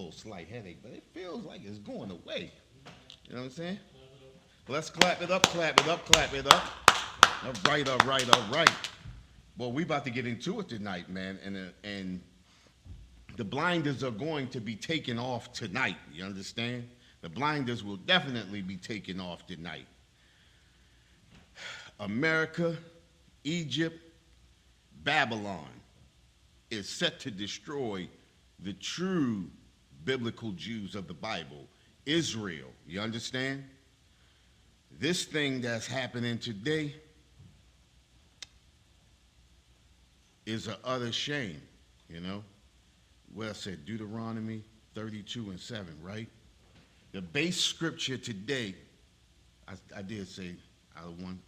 little slight headache, but it feels like it's going away. You know what I'm saying? Let's clap it up, clap it up, clap it up. All right, all right, all right. Well, we about to get into it tonight, man, and the blinders are going to be taken off tonight. You understand? The blinders will definitely be taken off tonight. America, Egypt, Babylon is set to destroy the true biblical Jews of the Bible. Israel, you understand? This thing that's happening today is an utter shame, you know? Well said, Deuteronomy 32:7, right? The base scripture today, I did say out of one.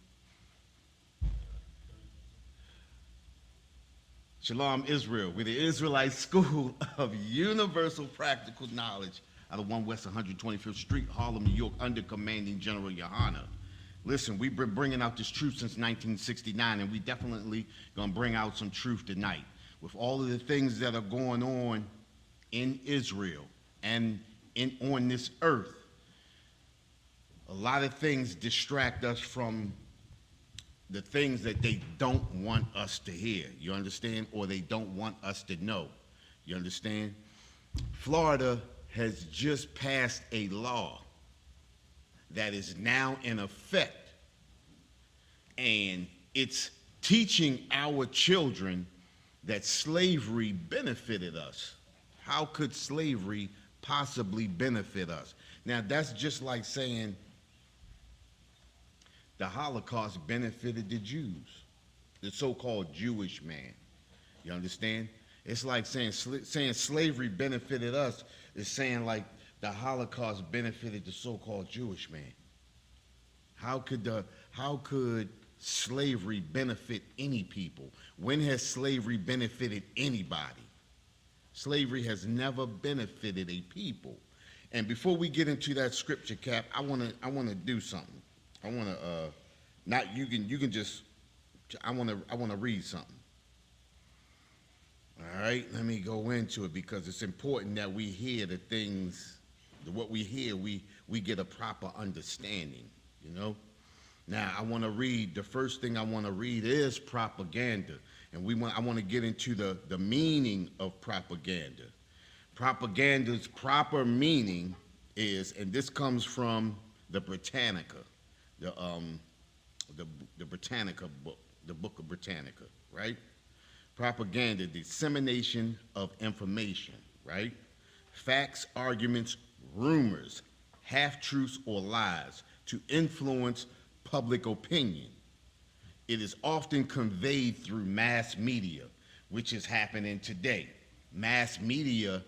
Shalom, Israel. We're the Israelite School of Universal Practical Knowledge out of 1 West 125th Street, Harlem, New York, under Commanding General Yohana. Listen, we've been bringing out this truth since 1969, and we definitely gonna bring out some truth tonight. With all of the things that are going on in Israel and on this earth, a lot of things distract us from the things that they don't want us to hear, you understand? Or they don't want us to know, you understand? Florida has just passed a law that is now in effect, and it's teaching our children that slavery benefited us. How could slavery possibly benefit us? Now, that's just like saying the Holocaust benefited the Jews, the so-called Jewish man. You understand? It's like saying slavery benefited us is saying like the Holocaust benefited the so-called Jewish man. How could slavery benefit any people? When has slavery benefited anybody? Slavery has never benefited a people. And before we get into that scripture, Cap, I wanna do something. I wanna read something. All right, let me go into it because it's important that we hear the things, what we hear, we get a proper understanding, you know? Now, I want to read, the first thing I want to read is propaganda. And I want to get into the meaning of propaganda. Propaganda's proper meaning is, and this comes from the Britannica, the Britannica book, the Book of Britannica, right? Propaganda, dissemination of information, right? Facts, arguments, rumors, half-truths or lies to influence public opinion. It is often conveyed through mass media, which is happening today. Mass media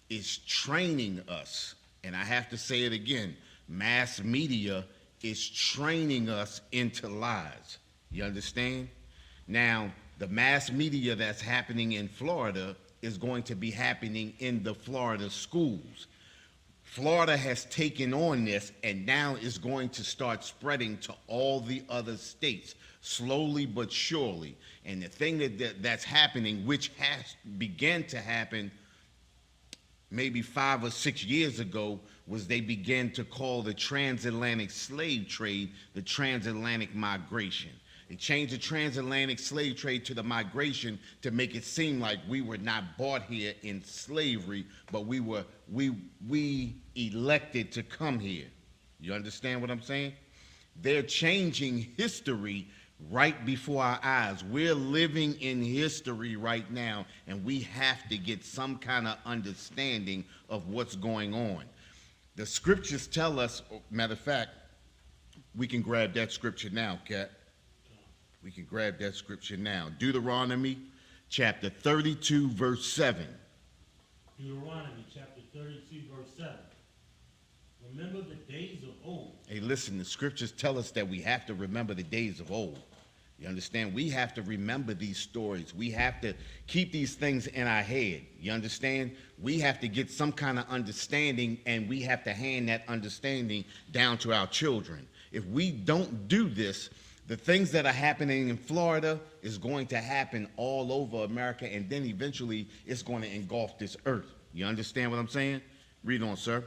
is training us, and I have to say it again, mass media is training us into lies. You understand? Now, the mass media that's happening in Florida is going to be happening in the Florida schools. Florida has taken on this and now is going to start spreading to all the other states, slowly but surely. And the thing that's happening, which has began to happen maybe 5 or 6 years ago, was they began to call the transatlantic slave trade the transatlantic migration. They changed the transatlantic slave trade to the migration to make it seem like we were not bought here in slavery, but we elected to come here. You understand what I'm saying? They're changing history right before our eyes. We're living in history right now, and we have to get some kind of understanding of what's going on. The scriptures tell us, matter of fact, we can grab that scripture now, Kat. We can grab that scripture now. Deuteronomy chapter 32, verse 7. Deuteronomy chapter 32, verse 7. Remember the days of old. Hey, listen, the scriptures tell us that we have to remember the days of old. You understand? We have to remember these stories. We have to keep these things in our head. You understand? We have to get some kind of understanding, and we have to hand that understanding down to our children. If we don't do this, the things that are happening in Florida is going to happen all over America, and then eventually it's going to engulf this earth. You understand what I'm saying? Read on, sir.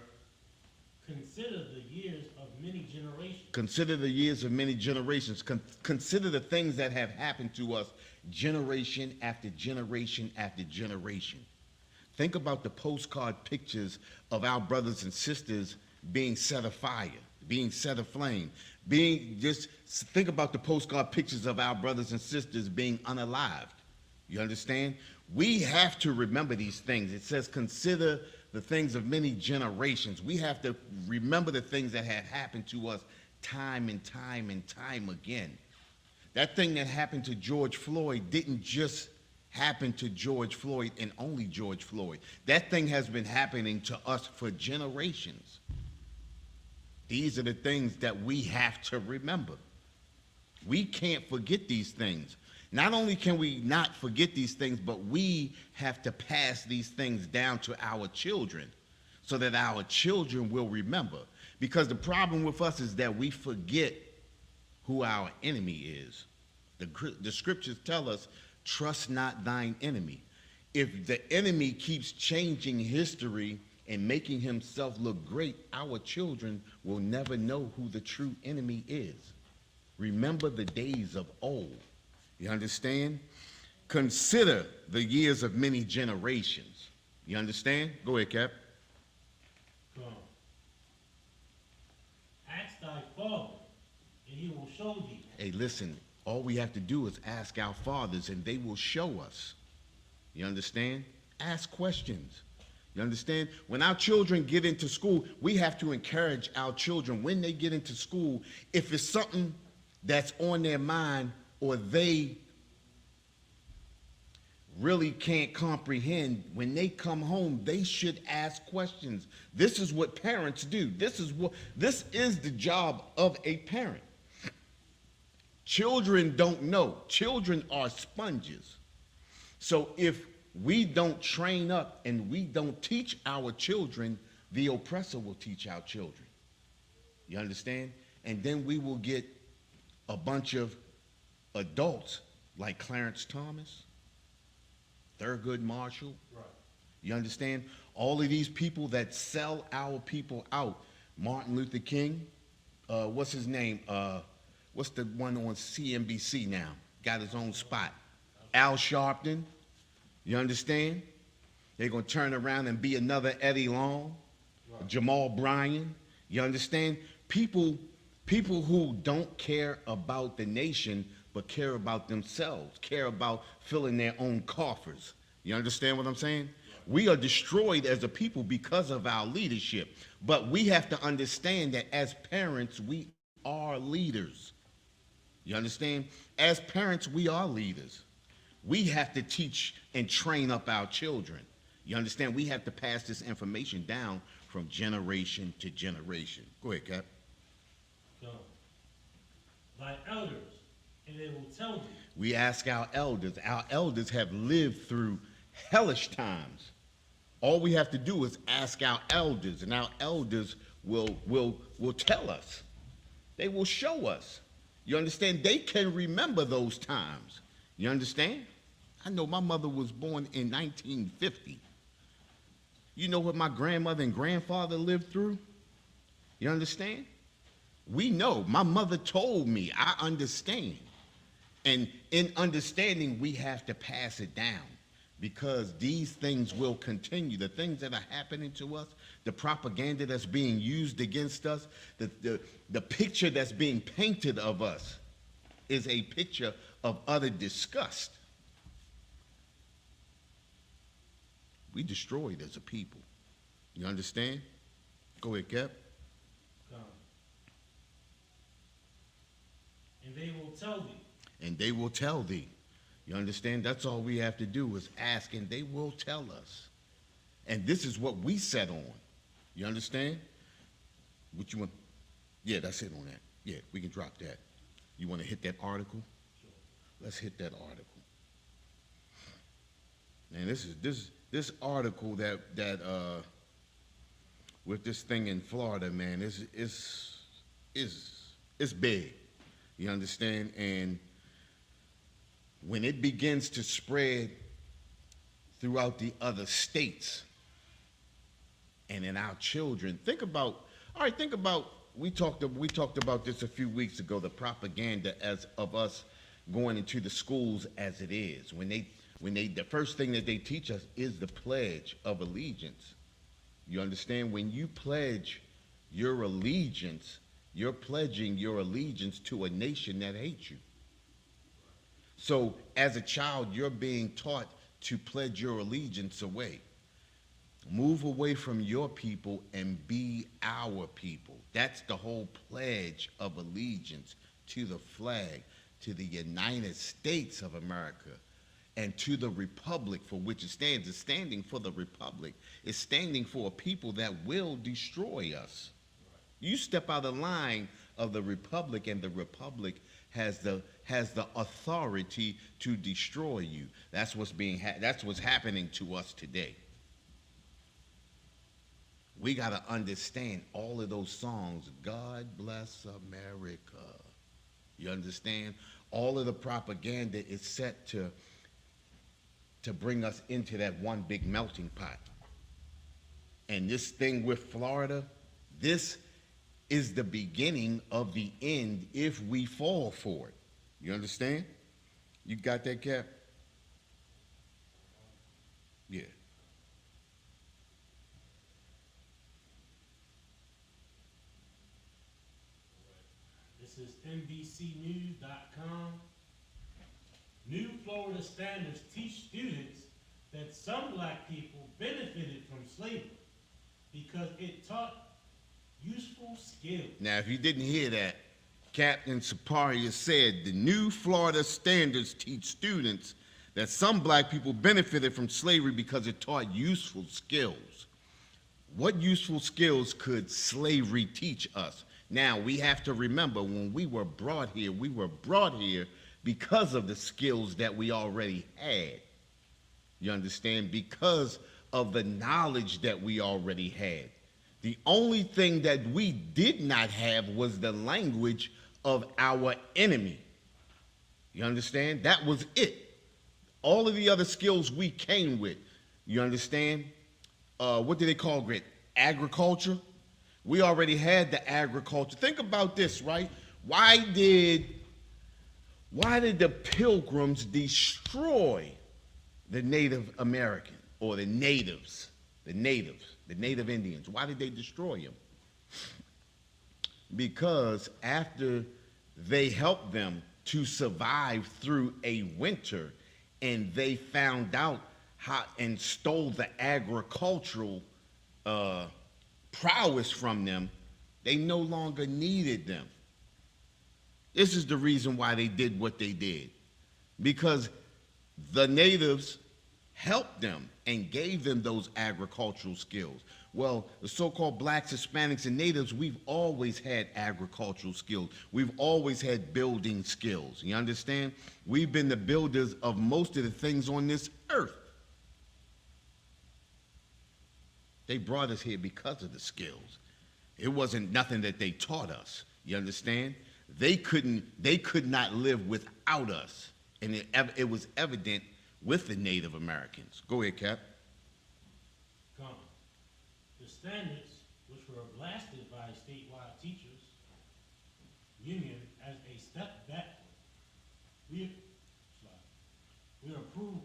Consider the years of many generations. Consider the years of many generations. Consider the things that have happened to us generation after generation after generation. Think about the postcard pictures of our brothers and sisters being set afire, being set aflame, just think about the postcard pictures of our brothers and sisters being unalived. You understand? We have to remember these things. It says, consider the things of many generations. We have to remember the things that have happened to us time and time and time again. That thing that happened to George Floyd didn't just happen to George Floyd and only George Floyd. That thing has been happening to us for generations. These are the things that we have to remember. We can't forget these things. Not only can we not forget these things, but we have to pass these things down to our children so that our children will remember. Because the problem with us is that we forget who our enemy is. The scriptures tell us, trust not thine enemy. If the enemy keeps changing history and making himself look great, our children will never know who the true enemy is. Remember the days of old. You understand? Consider the years of many generations. You understand? Go ahead, Cap. Come. Ask thy father, and he will show thee. Hey, listen, all we have to do is ask our fathers, and they will show us. You understand? Ask questions. You understand? When our children get into school, we have to encourage our children when they get into school, if it's something that's on their mind or they really can't comprehend, when they come home, they should ask questions. This is what parents do. This is the job of a parent. Children don't know. Children are sponges. So if we don't train up and we don't teach our children, the oppressor will teach our children. You understand? And then we will get a bunch of adults like Clarence Thomas, Thurgood Marshall. Right. You understand? All of these people that sell our people out. Martin Luther King, what's his name? What's the one on CNBC now? Got his own spot. Al Sharpton. You understand? They're going to turn around and be another Eddie Long, right. Jamal Bryan. You understand? People who don't care about the nation but care about themselves, care about filling their own coffers. You understand what I'm saying? Right. We are destroyed as a people because of our leadership. But we have to understand that as parents, we are leaders. You understand? As parents, we are leaders. We have to teach and train up our children. You understand? We have to pass this information down from generation to generation. Go ahead, Cap. Come. Thy elders, and they will tell thee. We ask our elders. Our elders have lived through hellish times. All we have to do is ask our elders, and our elders will tell us. They will show us. You understand? They can remember those times. You understand? I know my mother was born in 1950. You know what my grandmother and grandfather lived through? You understand? We know. My mother told me. I understand. And in understanding, we have to pass it down because these things will continue. The things that are happening to us, the propaganda that's being used against us, the picture that's being painted of us is a picture of utter disgust. We destroyed as a people. You understand? Go ahead, Cap. Come. And they will tell thee. And they will tell thee. You understand? That's all we have to do is ask, and they will tell us. And this is what we set on. You understand? What you want? Yeah, that's it on that. Yeah, we can drop that. You want to hit that article? Sure. Let's hit that article. Man, this article that with this thing in Florida, man, is big. You understand? And when it begins to spread throughout the other states, and in our children. Think about, all right, think about, we talked about this a few weeks ago, the propaganda as of us going into the schools as it is. The first thing that they teach us is the Pledge of Allegiance. You understand? When you pledge your allegiance, you're pledging your allegiance to a nation that hates you. So as a child, you're being taught to pledge your allegiance away. Move away from your people and be our people. That's the whole Pledge of Allegiance to the flag, to the United States of America, and to the republic for which it stands. It's standing for the republic. It's standing for a people that will destroy us. You step out of line of the republic, and the republic has the authority to destroy you. That's what's happening to us today. We got to understand all of those songs. God bless America. You understand? All of the propaganda is set to bring us into that one big melting pot. And this thing with Florida, this is the beginning of the end if we fall for it. You understand? You got that, Cap? Yeah. This is NBCnews.com. New Florida standards teach students that some black people benefited from slavery because it taught useful skills. Now, if you didn't hear that, Captain Saparia said the new Florida standards teach students that some black people benefited from slavery because it taught useful skills. What useful skills could slavery teach us? Now, we have to remember when we were brought here because of the skills that we already had. You understand? Because of the knowledge that we already had. The only thing that we did not have was the language of our enemy. You understand? That was it. All of the other skills we came with. You understand? What do they call it? Agriculture. We already had the agriculture. Think about this, right? Why did the Pilgrims destroy the Native American or the natives, the Native Indians? Why did they destroy them? Because after they helped them to survive through a winter and they found out how and stole the agricultural prowess from them, they no longer needed them. This is the reason why they did what they did. Because the natives helped them and gave them those agricultural skills. Well, the so-called blacks, Hispanics, and natives, we've always had agricultural skills. We've always had building skills. You understand? We've been the builders of most of the things on this earth. They brought us here because of the skills. It wasn't nothing that they taught us. You understand? They could not live without us. And it was evident with the Native Americans. Go ahead, Cap. Come. The standards, which were blasted by statewide teachers union as a step backward,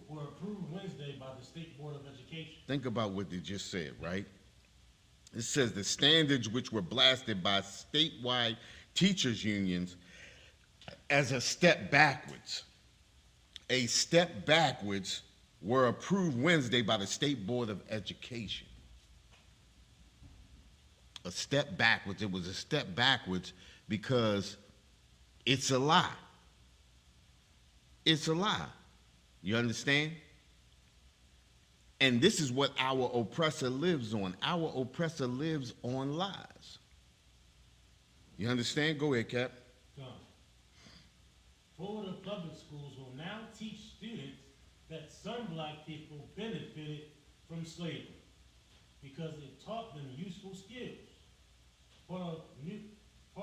were approved Wednesday by the State Board of Education. Think about what they just said, right? It says the standards which were blasted by statewide teachers unions as a step backwards. A step backwards were approved Wednesday by the State Board of Education. A step backwards. It was a step backwards because it's a lie. It's a lie. You understand? And this is what our oppressor lives on. Our oppressor lives on lies. You understand? Go ahead, Cap. Florida public schools will now teach students that some black people benefited from slavery because it taught them useful skills. Part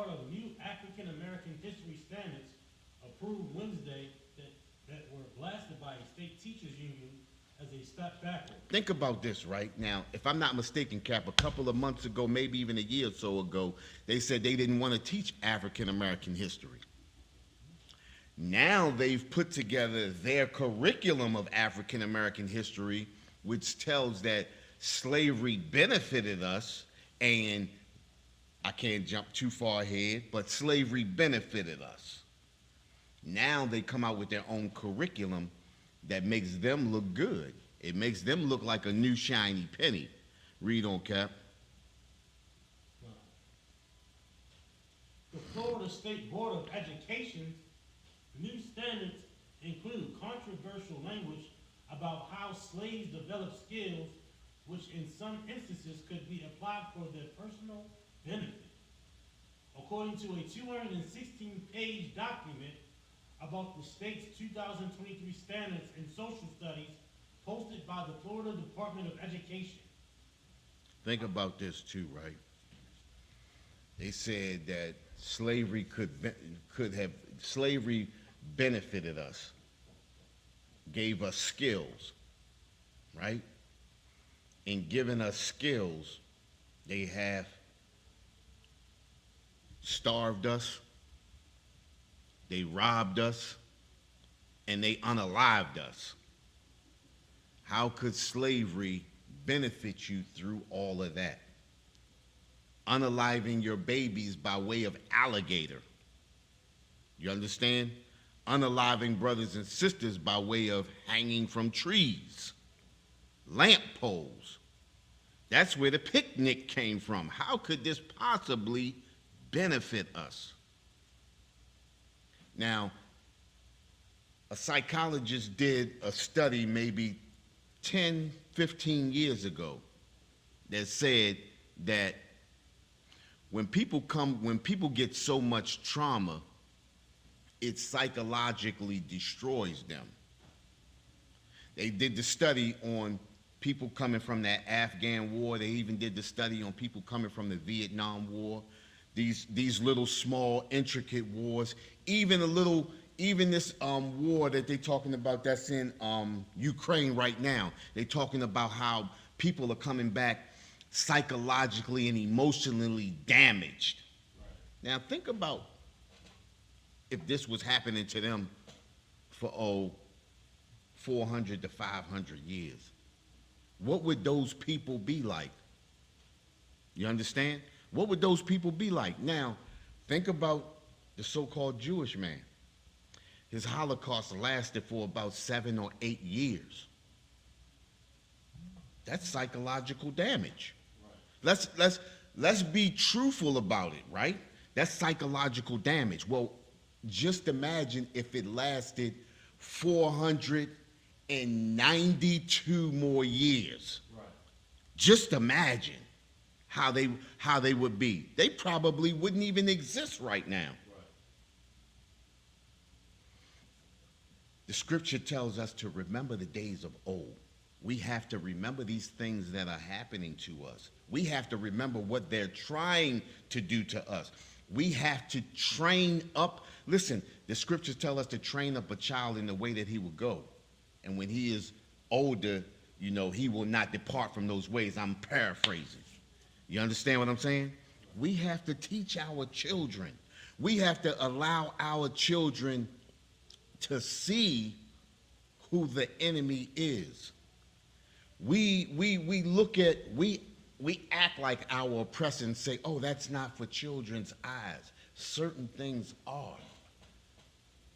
of new African American history standards approved Wednesday that were blasted by a state teachers union as a step backward. Think about this right now. If I'm not mistaken, Cap, a couple of months ago, maybe even a year or so ago, they said they didn't want to teach African American history. Now they've put together their curriculum of African American history, which tells that slavery benefited us, and I can't jump too far ahead, but slavery benefited us. Now they come out with their own curriculum that makes them look good. It makes them look like a new shiny penny. Read on, Cap. The Florida State Board of Education's new standards include controversial language about how slaves developed skills which in some instances could be applied for their personal benefit. According to a 216-page document about the state's 2023 standards in social studies posted by the Florida Department of Education. Think about this too, right? They said that slavery slavery benefited us, gave us skills, right? In giving us skills, they have starved us, they robbed us, and they unalived us. How could slavery benefit you through all of that? Unaliving your babies by way of alligator. You understand? Unaliving brothers and sisters by way of hanging from trees, lamp poles. That's where the picnic came from. How could this possibly benefit us? Now, a psychologist did a study maybe 10, 15 years ago that said that when people get so much trauma, it psychologically destroys them. They did the study on people coming from that Afghan war. They even did the study on people coming from the Vietnam War. These little small intricate wars, even this war that they're talking about that's in Ukraine right now. They're talking about how people are coming back psychologically and emotionally damaged. Right. Now think about if this was happening to them for 400 to 500 years. What would those people be like? You understand? What would those people be like? Now, think about the so-called Jewish man. His Holocaust lasted for about 7 or 8 years. That's psychological damage. Right. Let's be truthful about it, right? That's psychological damage. Well, just imagine if it lasted 492 more years. Right. Just imagine how they would be. They probably wouldn't even exist right now. Right. The scripture tells us to remember the days of old. We have to remember these things that are happening to us. We have to remember what they're trying to do to us. We have to train up. Listen, the scriptures tell us to train up a child in the way that he will go. And when he is older, he will not depart from those ways. I'm paraphrasing. You understand what I'm saying? We have to teach our children. We have to allow our children to see who the enemy is. We act like our oppressors and say, oh, that's not for children's eyes. Certain things are.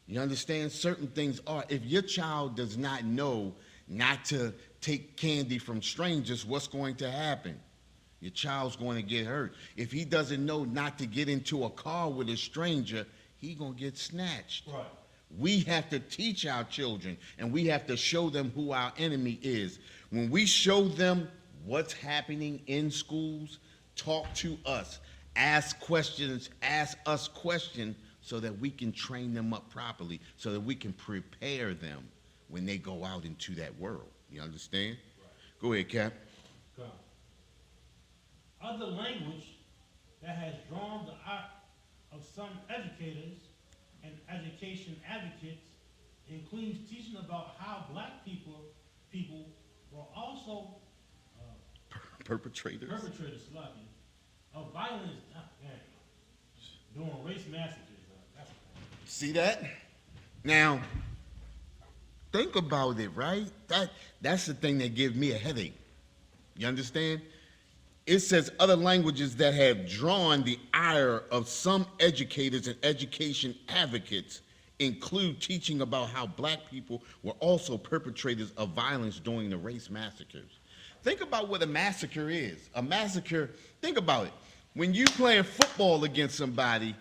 You understand? Certain things are. If your child does not know not to take candy from strangers, what's going to happen? Your child's going to get hurt. If he doesn't know not to get into a car with a stranger, he's going to get snatched. Right. We have to teach our children, and we have to show them who our enemy is. When we show them what's happening in schools, talk to us, ask questions, ask us questions so that we can train them up properly, so that we can prepare them when they go out into that world. You understand? Right. Go ahead, Cap. Go. Other language that has drawn the eye of some educators and education advocates includes teaching about how black people were also Perpetrators. perpetrators, lucky, of violence, doing race massacres. That's See that? Now, think about it, right? That's the thing that gives me a headache. You understand? It says other languages that have drawn the ire of some educators and education advocates include teaching about how black people were also perpetrators of violence during the race massacres. Think about what a massacre is. A massacre, think about it. When you playing football against somebody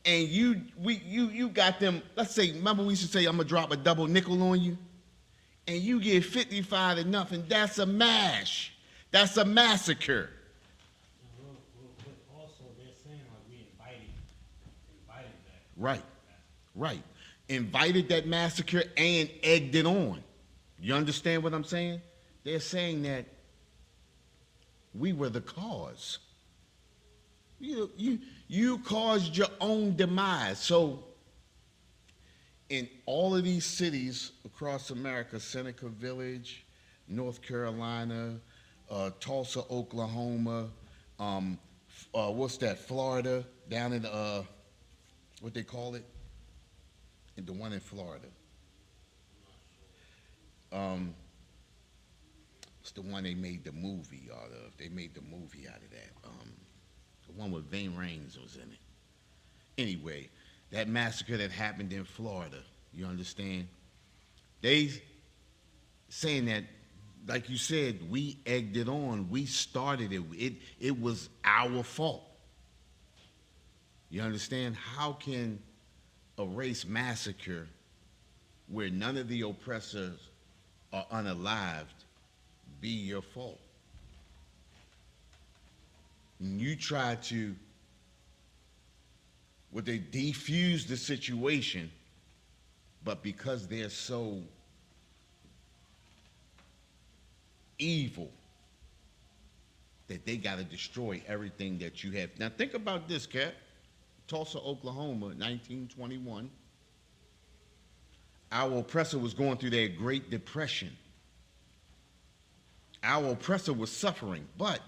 and you got them, let's say, remember we used to say, I'm gonna drop a double nickel on you? And you get 55-0, that's a mash. That's a massacre. but also they're saying like we invited that. Right, right. Invited that massacre and egged it on. You understand what I'm saying? They're saying that we were the cause. You caused your own demise. So in all of these cities across America, Seneca Village, North Carolina, Tulsa, Oklahoma, Florida, down in, what they call it? And the one in Florida. It's the one they made the movie out of. They made the movie out of that. The one with Ving Rhames was in it. Anyway, that massacre that happened in Florida, you understand? They saying that, like you said, we egged it on. We started it. It was our fault. You understand? How can a race massacre where none of the oppressors are unalived be your fault? And you try to, they defuse the situation, but because they're so evil that they got to destroy everything that you have. Now think about this, Cat. Tulsa, Oklahoma, 1921. Our oppressor was going through their Great Depression. Our oppressor was suffering, but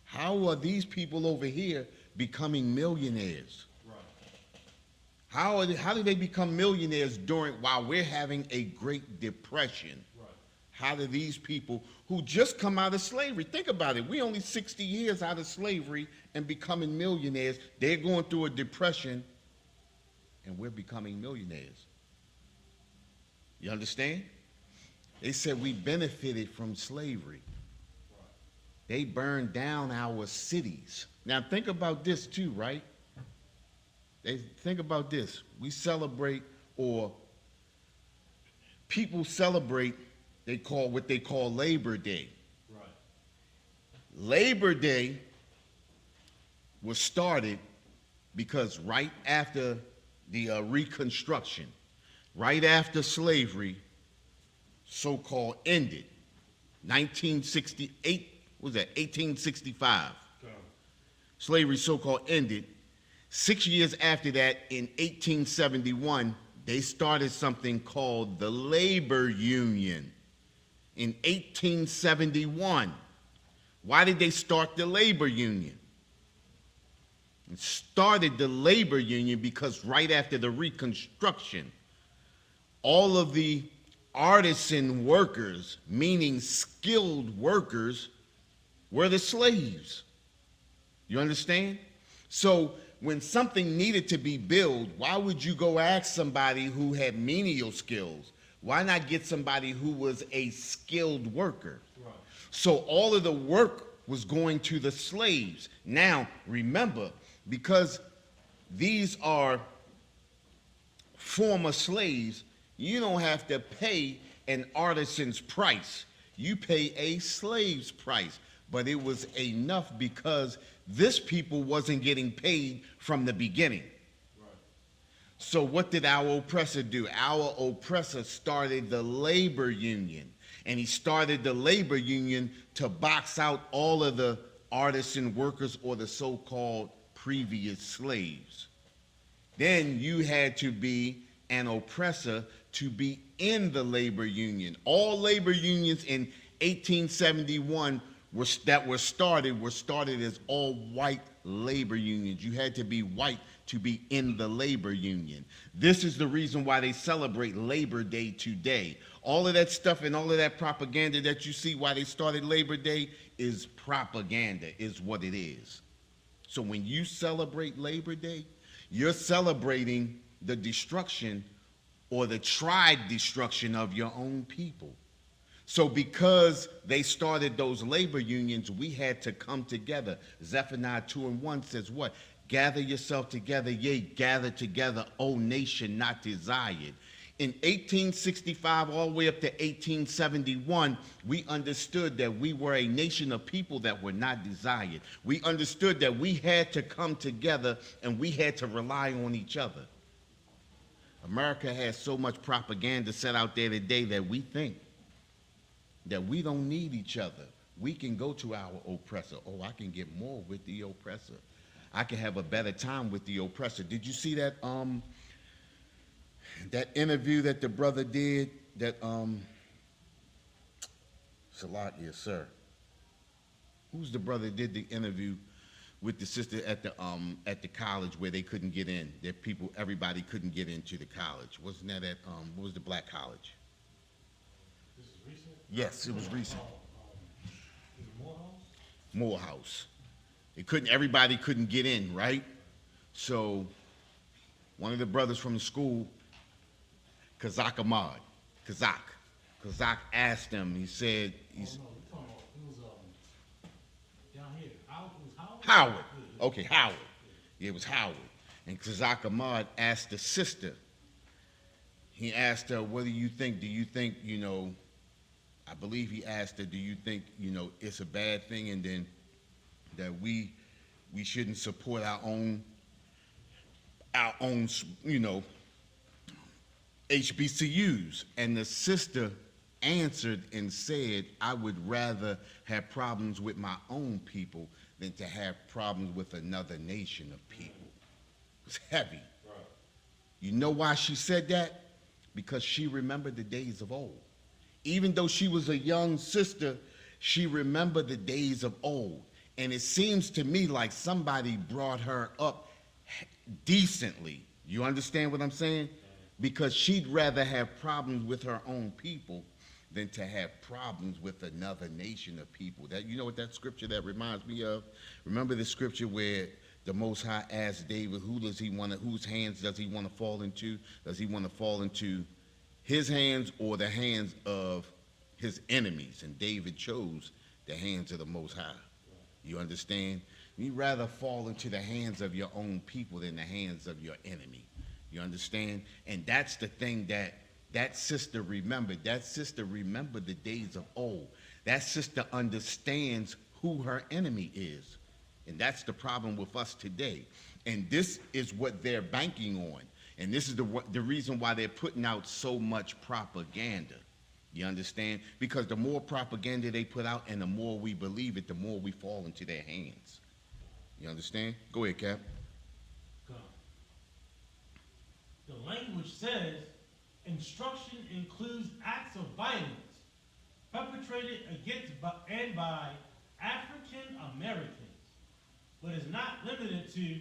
how are these people over here becoming millionaires? Right. How do they become millionaires while we're having a Great Depression? Right. How do these people who just come out of slavery, think about it, we only 60 years out of slavery and becoming millionaires, they're going through a depression and we're becoming millionaires. You understand? They said we benefited from slavery. They burned down our cities. Now think about this too, right? Think about this. We celebrate, or people celebrate, what they call Labor Day. Right. Labor Day was started because right after the Reconstruction, right after slavery so-called ended, 1968, what was that, 1865. Slavery so-called ended. 6 years after that, in 1871, they started something called the Labor Union. In 1871. Why did they start the Labor Union? It started the Labor Union because right after the Reconstruction, all of the artisan workers, meaning skilled workers, were the slaves. You understand? So when something needed to be built, why would you go ask somebody who had menial skills? Why not get somebody who was a skilled worker? Right. So all of the work was going to the slaves. Now, remember, because these are former slaves, you don't have to pay an artisan's price. You pay a slave's price. But it was enough because this people wasn't getting paid from the beginning. So what did our oppressor do? Our oppressor started the labor union. And he started the labor union to box out all of the artisan workers or the so-called previous slaves. Then you had to be an oppressor to be in the labor union. All labor unions in 1871 were started as all white labor unions. You had to be white to be in the labor union. This is the reason why they celebrate Labor Day today. All of that stuff and all of that propaganda that you see why they started Labor Day is propaganda, is what it is. So when you celebrate Labor Day, you're celebrating the destruction or the tried destruction of your own people. So because they started those labor unions, we had to come together. Zephaniah 2:1 says what? Gather yourself together, yea, gather together, O nation not desired. In 1865 all the way up to 1871, we understood that we were a nation of people that were not desired. We understood that we had to come together and we had to rely on each other. America has so much propaganda set out there today that we think that we don't need each other. We can go to our oppressor. Oh, I can get more with the oppressor. I can have a better time with the oppressor. Did you see that that interview that the brother did? That Salat, yes, sir. Who's the brother that did the interview with the sister at the college where they couldn't get in? That everybody couldn't get into the college. Wasn't that at what was the black college? This is recent? Yes, it was recent. Is it Morehouse? Morehouse. Everybody couldn't get in, right? So one of the brothers from the school, Kazak asked him, he said, No, we're talking about, it was down here. It was Howard? Howard. Yeah. Okay, Howard. Yeah, it was Howard. And Kazak Ahmad asked the sister, he asked her, what do you think? Do you think, I believe he asked her, do you think, it's a bad thing and then that we shouldn't support our own, HBCUs? And the sister answered and said, I would rather have problems with my own people than to have problems with another nation of people. It's heavy. Right. You know why she said that? Because she remembered the days of old. Even though she was a young sister, she remembered the days of old. And it seems to me like somebody brought her up decently. You understand what I'm saying? Because she'd rather have problems with her own people than to have problems with another nation of people. That, you know what that scripture that reminds me of? Remember the scripture where the Most High asked David, whose hands does he want to fall into? Does he want to fall into his hands or the hands of his enemies? And David chose the hands of the Most High. You understand? You'd rather fall into the hands of your own people than the hands of your enemy. You understand? And that's the thing that sister remembered. That sister remembered the days of old. That sister understands who her enemy is. And that's the problem with us today. And this is what they're banking on. And this is the reason why they're putting out so much propaganda. You understand? Because the more propaganda they put out and the more we believe it, the more we fall into their hands. You understand? Go ahead, Cap. Come. The language says instruction includes acts of violence perpetrated against and by African Americans, but is not limited to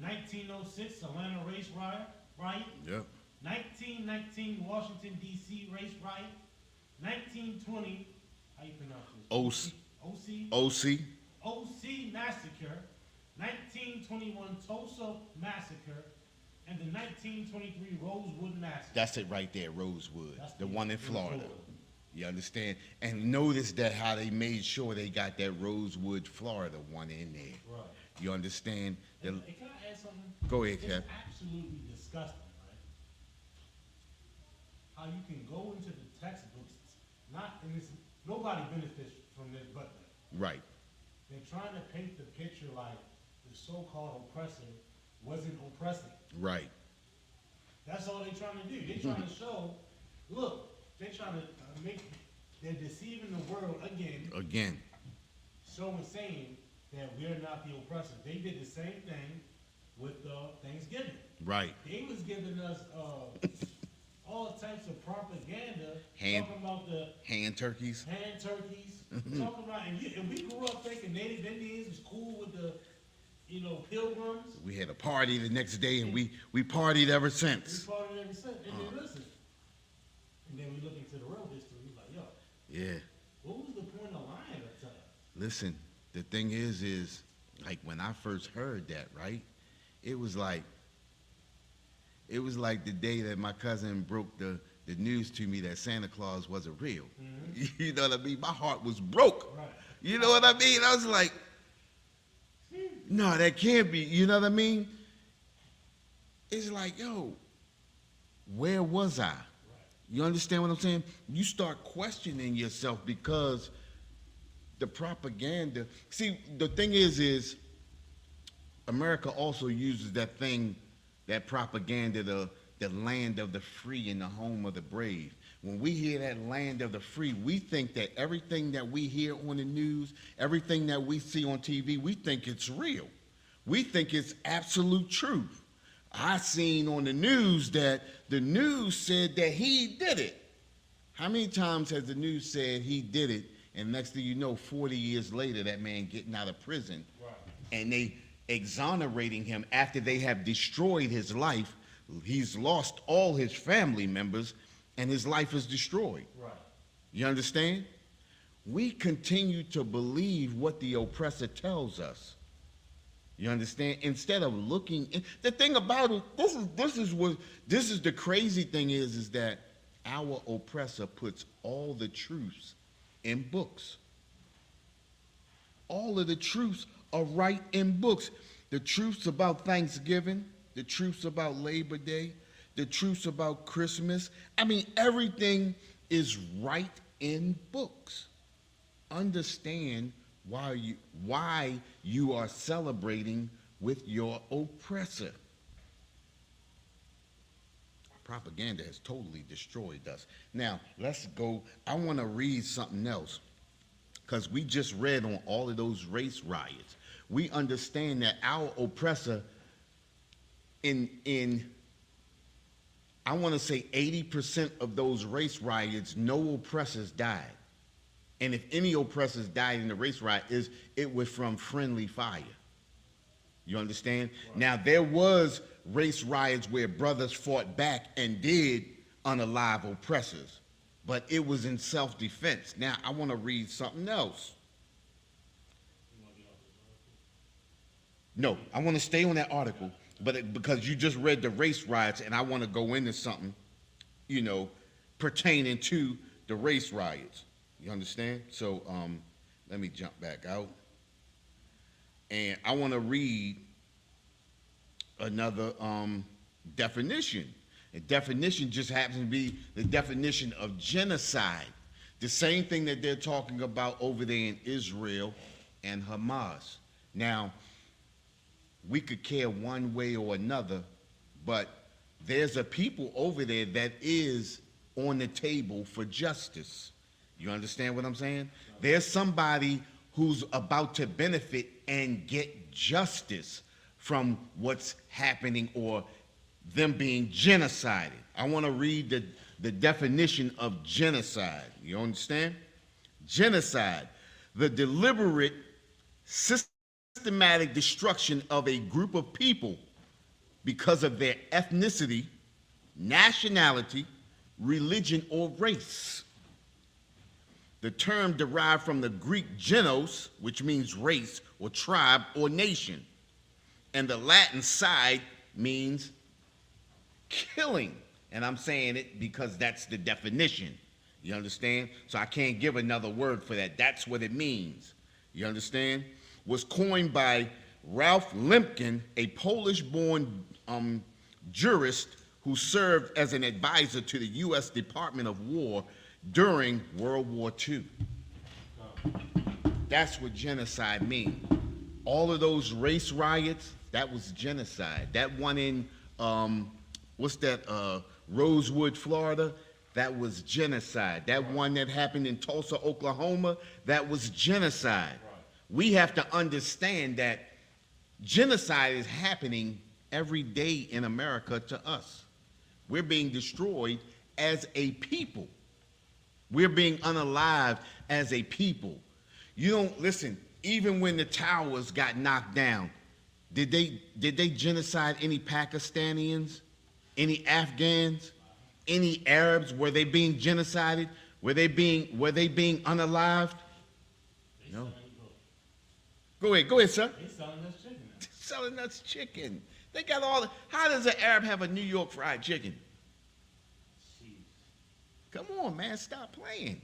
1906 Atlanta race riot, Yep. 1919 Washington, D.C. race riot, 1920, how you pronounce this? OC. OC massacre, 1921 Tulsa massacre, and the 1923 Rosewood massacre. That's it right there, Rosewood. That's the one in Florida. You understand? And notice that how they made sure they got that Rosewood, Florida one in there. Right. You understand? Hey, can I add something? Go ahead, Cap. It's absolutely disgusting, right? How you can go into the textbooks, nobody benefits from this but them. Right. They're trying to paint the picture like the so-called oppressor wasn't oppressing. Right. That's all they're trying to do. They're trying to show, look, they're trying to they're deceiving the world again. Showing, saying that we're not the oppressor. They did the same thing with Thanksgiving. Right. They was giving us all types of propaganda, Hand- talking about the Hand turkeys. hand turkeys, talking about, and we grew up thinking Native Indians was cool with the, pilgrims. We had a party the next day, and we partied ever We since. partied ever since. And then listen, and then we look into the real history. We like, yo, Yeah. what was the point of lying at the time? Listen, the thing is like when I first heard that, right? It was like the day that my cousin broke the news to me that Santa Claus wasn't real. Mm-hmm. You know what I mean? My heart was broke. Right. You know what I mean? I was like, no, that can't be. You know what I mean? It's like, yo, where was I? You understand what I'm saying? You start questioning yourself because the propaganda. See, the thing is America also uses that thing, that propaganda, the land of the free and the home of the brave. When we hear that land of the free, we think that everything that we hear on the news, everything that we see on TV, we think it's real. We think it's absolute truth. I seen on the news that the news said that he did it. How many times has the news said he did it, and next thing you know, 40 years later, that man getting out of prison, Right. and they exonerating him after they have destroyed his life. He's lost all his family members, and his life is destroyed. Right. You understand? We continue to believe what the oppressor tells us. You understand? Instead of looking, the thing about it, this is the crazy thing is that our oppressor puts all the truths in books. All of the truths are right in books. The truths about Thanksgiving, the truths about Labor Day, the truths about Christmas. I mean, everything is right in books. Understand why you are celebrating with your oppressor. Propaganda has totally destroyed us. Now, let's go. I want to read something else, because we just read on all of those race riots. We understand that our oppressor in I want to say 80% of those race riots, no oppressors died. And if any oppressors died in the race riot, it was from friendly fire. You understand? Right. Now, there was race riots where brothers fought back and did unalive oppressors, but it was in self-defense. Now, I want to read something else. No, I want to stay on that article, but because you just read the race riots, and I want to go into something, pertaining to the race riots. You understand? So let me jump back out. And I want to read another definition. The definition just happens to be the definition of genocide. The same thing that they're talking about over there in Israel and Hamas. Now, we could care one way or another, but there's a people over there that is on the table for justice. You understand what I'm saying? There's somebody who's about to benefit and get justice from what's happening or them being genocided. I want to read the definition of genocide. You understand? Genocide, the deliberate, systematic destruction of a group of people because of their ethnicity, nationality, religion, or race. The term derived from the Greek genos, which means race or tribe or nation, and the Latin side means killing. And I'm saying it because that's the definition. You understand? So I can't give another word for that. That's what it means. You understand? Was coined by Ralph Lemkin, a Polish-born jurist who served as an advisor to the U.S. Department of War during World War II. That's what genocide means. All of those race riots, that was genocide. That one in, Rosewood, Florida, that was genocide. That one that happened in Tulsa, Oklahoma, that was genocide. We have to understand that genocide is happening every day in America to us. We're being destroyed as a people. We're being unalived as a people. You don't listen, even when the towers got knocked down, did they genocide any Pakistanians, any Afghans, any Arabs? Were they being genocided? Were they being unalived? No. Go ahead, sir. They selling us chicken now. Selling us chicken. They got all. How does an Arab have a New York fried chicken? Jeez. Come on, man, stop playing.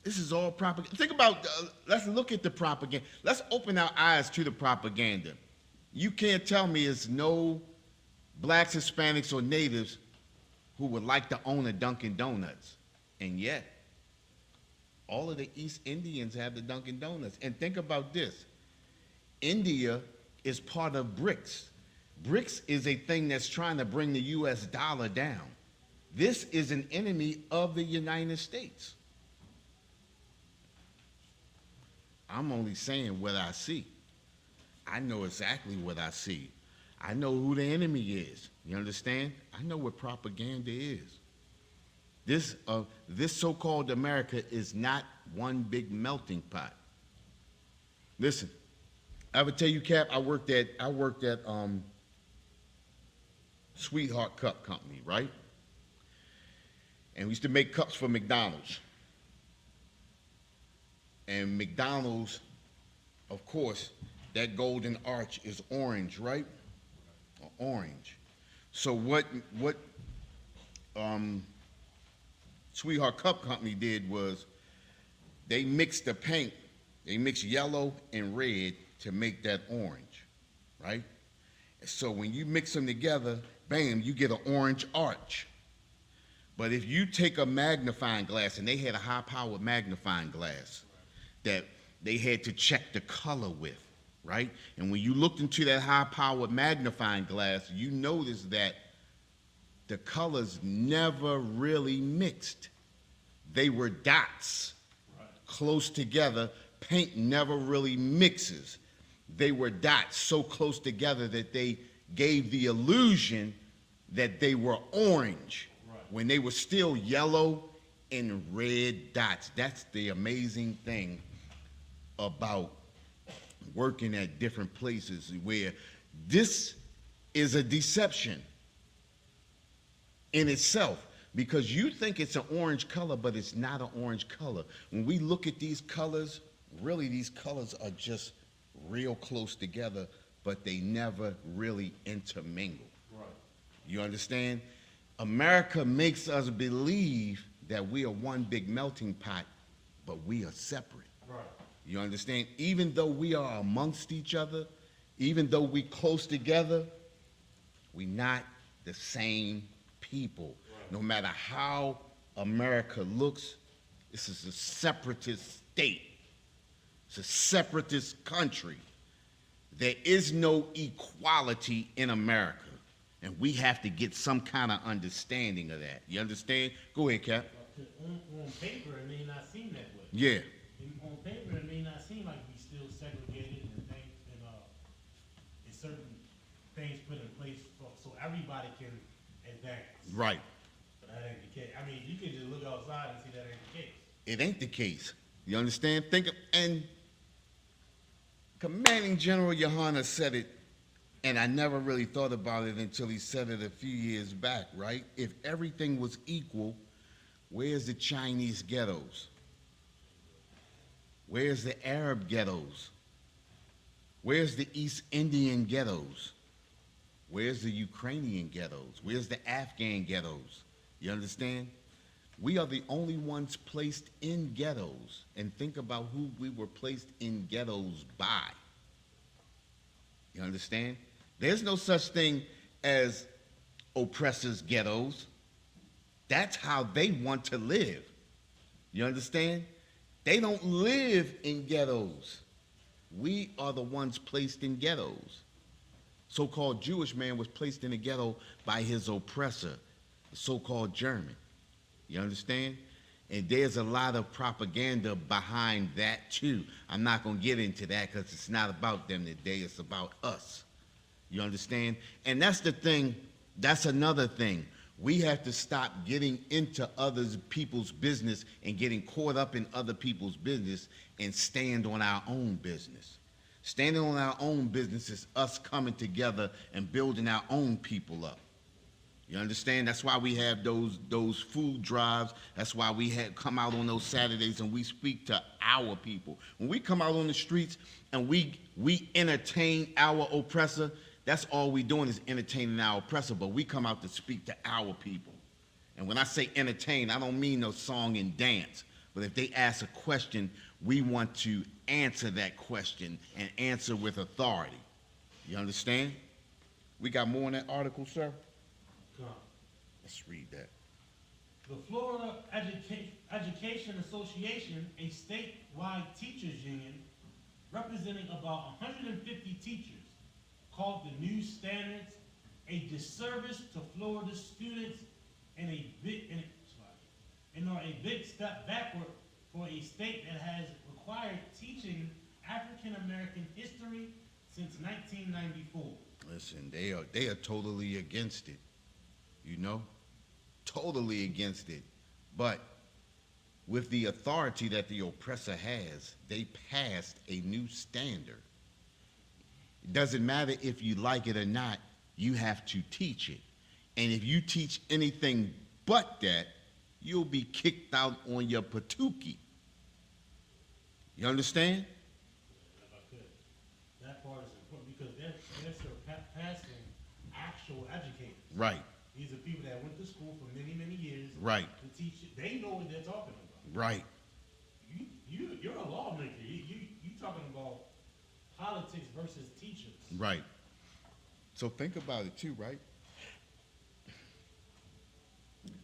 This is all propaganda. Think about, let's look at the propaganda. Let's open our eyes to the propaganda. You can't tell me it's no blacks, Hispanics, or natives who would like to own a Dunkin' Donuts. And yet, all of the East Indians have the Dunkin' Donuts. And think about this. India is part of BRICS. BRICS is a thing that's trying to bring the US dollar down. This is an enemy of the United States. I'm only saying what I see. I know exactly what I see. I know who the enemy is. You understand? I know what propaganda is. This so-called America is not one big melting pot. Listen, I would tell you, Cap, I worked at Sweetheart Cup Company, right? And we used to make cups for McDonald's. And McDonald's, of course, that golden arch is orange, right? Orange. So what Sweetheart Cup Company did was they mixed the paint, they mixed yellow and red to make that orange, right? So when you mix them together, bam, you get an orange arch. But if you take a magnifying glass, and they had a high-powered magnifying glass that they had to check the color with, right? And when you looked into that high-powered magnifying glass, you noticed that the colors never really mixed. They were dots close together. Paint never really mixes. They were dots so close together that they gave the illusion that they were orange when they were still yellow and red dots. That's the amazing thing about working at different places, where this is a deception in itself, because you think it's an orange color, but it's not an orange color. When we look at these colors, really these colors are just real close together, but they never really intermingle. Right. You understand? America makes us believe that we are one big melting pot, but we are separate. Right. You understand? Even though we are amongst each other, even though we close together, we're not the same people. Right. No matter how America looks, this is a separatist state. It's a separatist country. There is no equality in America, and we have to get some kind of understanding of that. You understand? Go ahead, Cap. On paper, it may not seem that way. Yeah. On paper, it may not seem like we still segregated and things, and certain things put in place so everybody can advance. Right. But that ain't the case. I mean, you can just look outside and see that ain't the case. It ain't the case. You understand? And Commanding General Yohana said it, and I never really thought about it until he said it a few years back, right? If everything was equal, where's the Chinese ghettos? Where's the Arab ghettos? Where's the East Indian ghettos? Where's the Ukrainian ghettos? Where's the Afghan ghettos? You understand? We are the only ones placed in ghettos. And think about who we were placed in ghettos by. You understand? There's no such thing as oppressors' ghettos. That's how they want to live. You understand? They don't live in ghettos. We are the ones placed in ghettos. So-called Jewish man was placed in a ghetto by his oppressor, the so-called German. You understand? And there's a lot of propaganda behind that too. I'm not going to get into that because it's not about them today. It's about us. You understand? And that's the thing. That's another thing. We have to stop getting into other people's business and getting caught up in other people's business and stand on our own business. Standing on our own business is us coming together and building our own people up. You understand? That's why we have those food drives. That's why we come out on those Saturdays and we speak to our people. When we come out on the streets and we entertain our oppressor, that's all we doing is entertaining our oppressor, but we come out to speak to our people. And when I say entertain, I don't mean no song and dance. But if they ask a question, we want to answer that question and answer with authority. You understand? We got more in that article, sir? Come. Let's read that. The Florida Education Association, a statewide teachers union representing about 150 teachers, called the new standards a disservice to Florida students and a big step backward for a state that has required teaching African American history since 1994. Listen, they are totally against it. You know? Totally against it. But with the authority that the oppressor has, they passed a new standard. It doesn't matter if you like it or not, you have to teach it. And if you teach anything but that, you'll be kicked out on your patuki. You understand? If I could, that part is important because they're surpassing actual educators. Right, These are people that went to school for many, many years. right, To teach it. They know what they're talking about. right. You're a lawmaker. You talking about politics versus teachers. Right. So think about it too, right?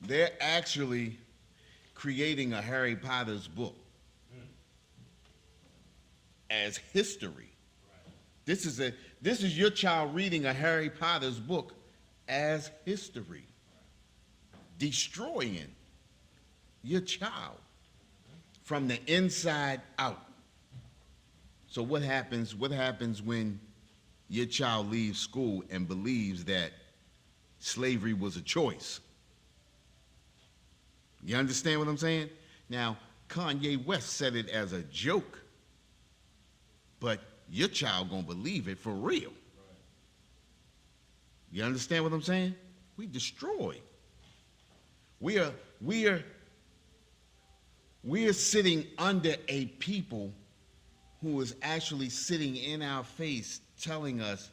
They're actually creating a Harry Potter's book as history. Right. This is your child reading a Harry Potter's book as history. Destroying your child from the inside out. So what happens when your child leaves school and believes that slavery was a choice? You understand what I'm saying? Now, Kanye West said it as a joke, but your child gonna believe it for real. You understand what I'm saying? We destroy. We are sitting under a people who is actually sitting in our face telling us,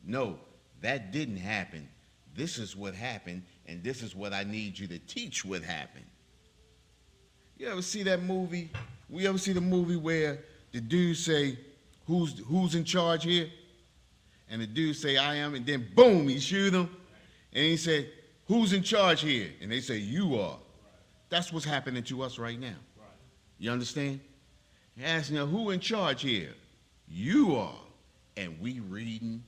no, that didn't happen. This is what happened, and this is what I need you to teach what happened. You ever see that movie? We ever see the movie where the dude say, who's in charge here? And the dude say, I am, and then boom, he shoot him. And he said, who's in charge here? And they say, you are. That's what's happening to us right now. You understand? Asking them, who in charge here? You are. And we reading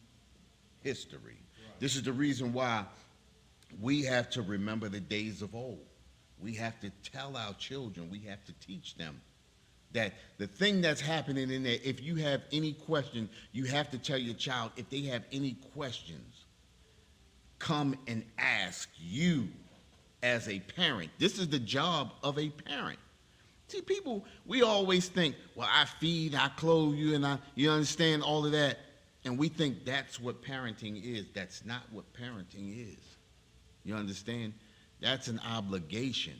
history. Right. This is the reason why we have to remember the days of old. We have to tell our children, we have to teach them that the thing that's happening in there, if you have any question, you have to tell your child, if they have any questions, come and ask you as a parent. This is the job of a parent. See, people, we always think, well, I feed, I clothe you, and you understand all of that. And we think that's what parenting is. That's not what parenting is. You understand? That's an obligation.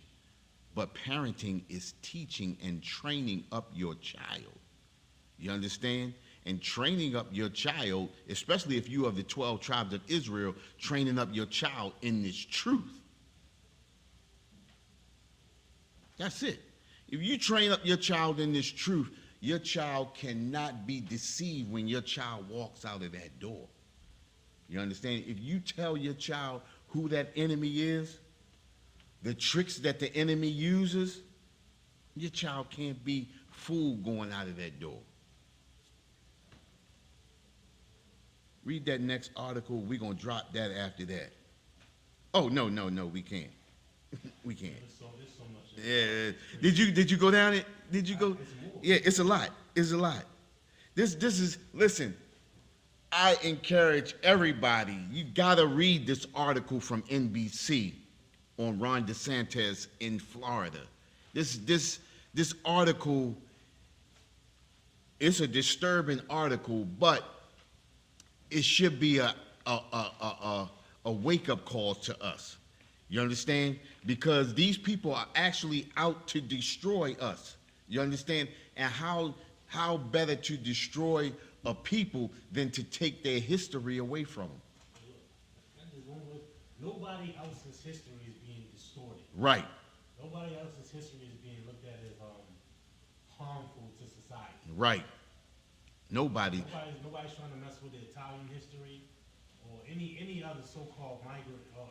But parenting is teaching and training up your child. You understand? And training up your child, especially if you are the 12 tribes of Israel, training up your child in this truth. That's it. If you train up your child in this truth, your child cannot be deceived when your child walks out of that door. You understand? If you tell your child who that enemy is, the tricks that the enemy uses, your child can't be fooled going out of that door. Read that next article. We're going to drop that after that. Oh, no, we can't. We can't. There's so much. Yeah. Did you go down it? Did you go? Yeah, it's a lot. It's a lot. This is, listen, I encourage everybody, you got to read this article from NBC on Ron DeSantis in Florida. This article, it's a disturbing article, but it should be a wake-up call to us. You understand? Because these people are actually out to destroy us. You understand? And how better to destroy a people than to take their history away from them? Nobody else's history is being distorted. Right, Nobody else's history is being looked at as harmful to society. right. Nobody's trying to mess with the Italian history or any other so-called migrant or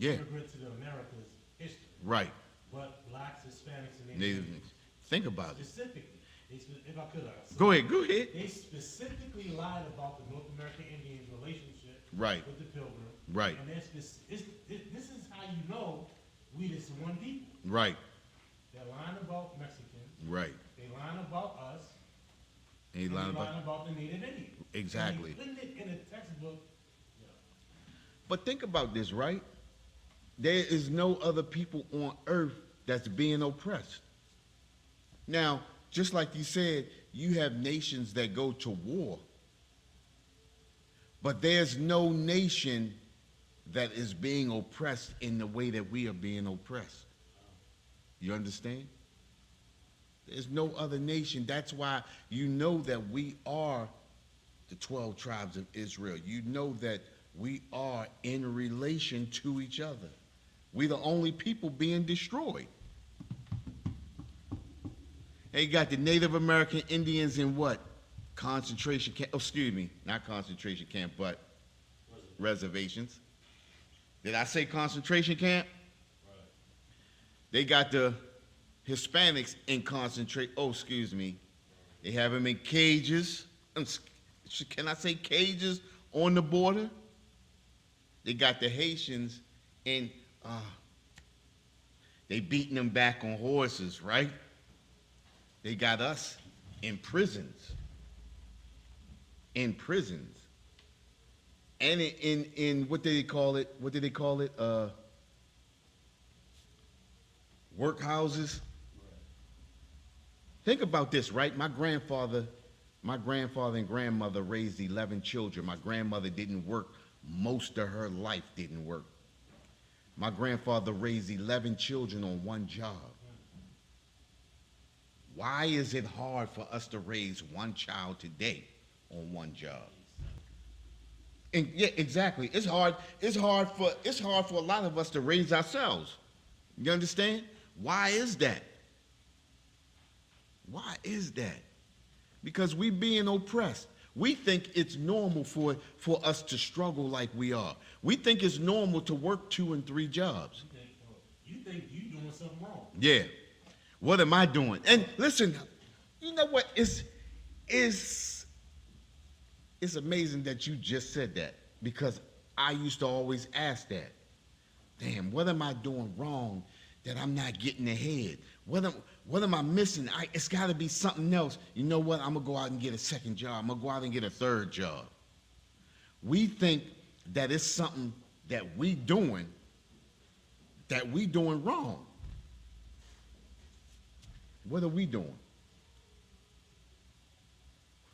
immigrant to the Americas history. right. But blacks, Hispanics, and Native. Indians Think about it. specifically, if I could, Go ahead. they specifically lied about the North American Indians' relationship Right. with the Pilgrims. Right. And this is how you know we just one people. Right, They're lying about Mexicans. right. They lying about us. Ain't And lying they about. lying about the Native Indians. Exactly. And they putting it in a textbook. But think about this, right? There is no other people on earth that's being oppressed. Now, just like you said, you have nations that go to war. But there's no nation that is being oppressed in the way that we are being oppressed. You understand? There's no other nation. That's why you know that we are the 12 tribes of Israel. You know that we are in relation to each other. We're the only people being destroyed. They got the Native American Indians in what? Concentration camp. Oh, excuse me, not concentration camp, but reservations. Did I say concentration camp? Right. They got the Hispanics in concentrate. Oh, excuse me. They have them in cages. Can I say cages on the border? They got the Haitians in. They beating them back on horses, right? They got us in prisons. In prisons. And in what did they call it? What did they call it? Workhouses. Think about this, right? My grandfather and grandmother raised 11 children. My grandmother didn't work. Most of her life didn't work. My grandfather raised 11 children on one job. Why is it hard for us to raise one child today on one job? And yeah, exactly. It's hard for a lot of us to raise ourselves. You understand? Why is that? Why is that? Because we being oppressed. We think it's normal for us to struggle like we are. We think it's normal to work 2 and 3 jobs. You think you doing something wrong. Yeah. What am I doing? And listen, you know what? It's amazing that you just said that, because I used to always ask that. Damn, what am I doing wrong that I'm not getting ahead? What am I missing? It's got to be something else. You know what? I'm going to go out and get a second job. I'm going to go out and get a third job. We think that it's something that we doing wrong. What are we doing?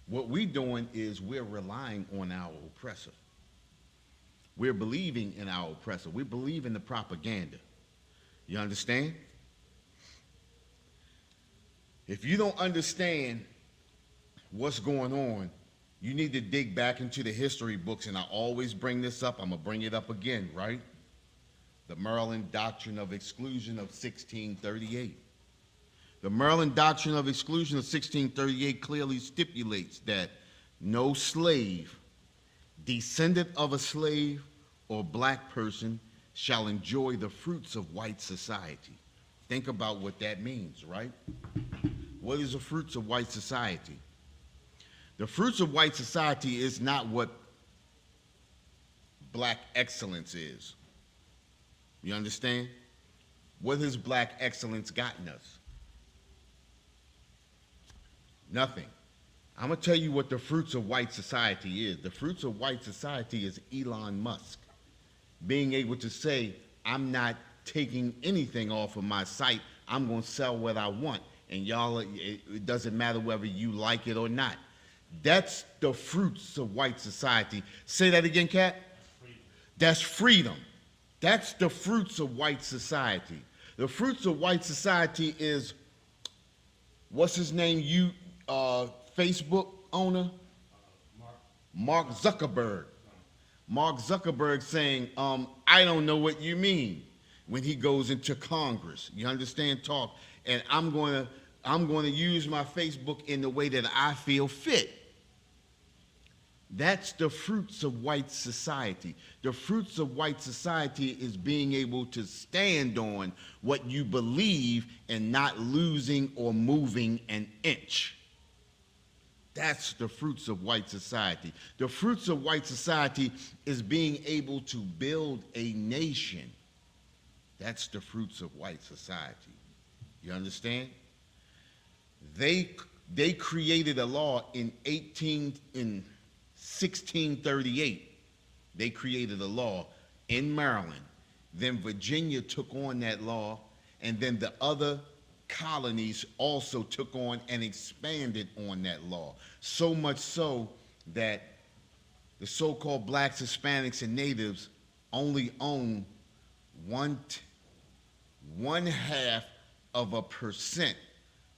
What we're doing is we're relying on our oppressor. We're believing in our oppressor. We believe in the propaganda. You understand? If you don't understand what's going on, you need to dig back into the history books, and I always bring this up. I'm going to bring it up again, right? The Maryland Doctrine of Exclusion of 1638. The Maryland Doctrine of Exclusion of 1638 clearly stipulates that no slave, descendant of a slave, or black person shall enjoy the fruits of white society. Think about what that means, right? What is the fruits of white society? The fruits of white society is not what black excellence is. You understand? What has black excellence gotten us? Nothing. I'm going to tell you what the fruits of white society is. The fruits of white society is Elon Musk being able to say, I'm not taking anything off of my site. I'm going to sell what I want. And y'all, it doesn't matter whether you like it or not. That's the fruits of white society. Say that again, Kat. That's freedom. That's the fruits of white society. The fruits of white society is, what's his name? Facebook owner? Mark Zuckerberg. Mark Zuckerberg saying, I don't know what you mean when he goes into Congress. You understand? Talk. And I'm going to use my Facebook in the way that I feel fit. That's the fruits of white society. The fruits of white society is being able to stand on what you believe and not losing or moving an inch. That's the fruits of white society. The fruits of white society is being able to build a nation. That's the fruits of white society. You understand? They created a law in 1638. They created a law in Maryland. Then Virginia took on that law, and then the other colonies also took on and expanded on that law. So much so that the so-called blacks, Hispanics, and natives only own 0.5%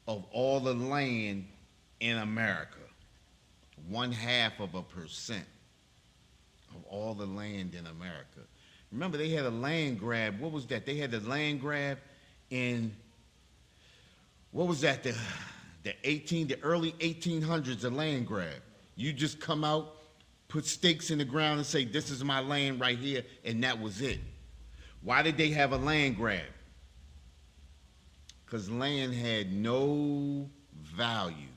of all the land in America. 0.5% of all the land in America. Remember, they had a land grab. What was that? They had the land grab in, what was that? The early 1800s, a land grab. You just come out, put stakes in the ground and say, this is my land right here, and that was it. Why did they have a land grab? Because land had no value.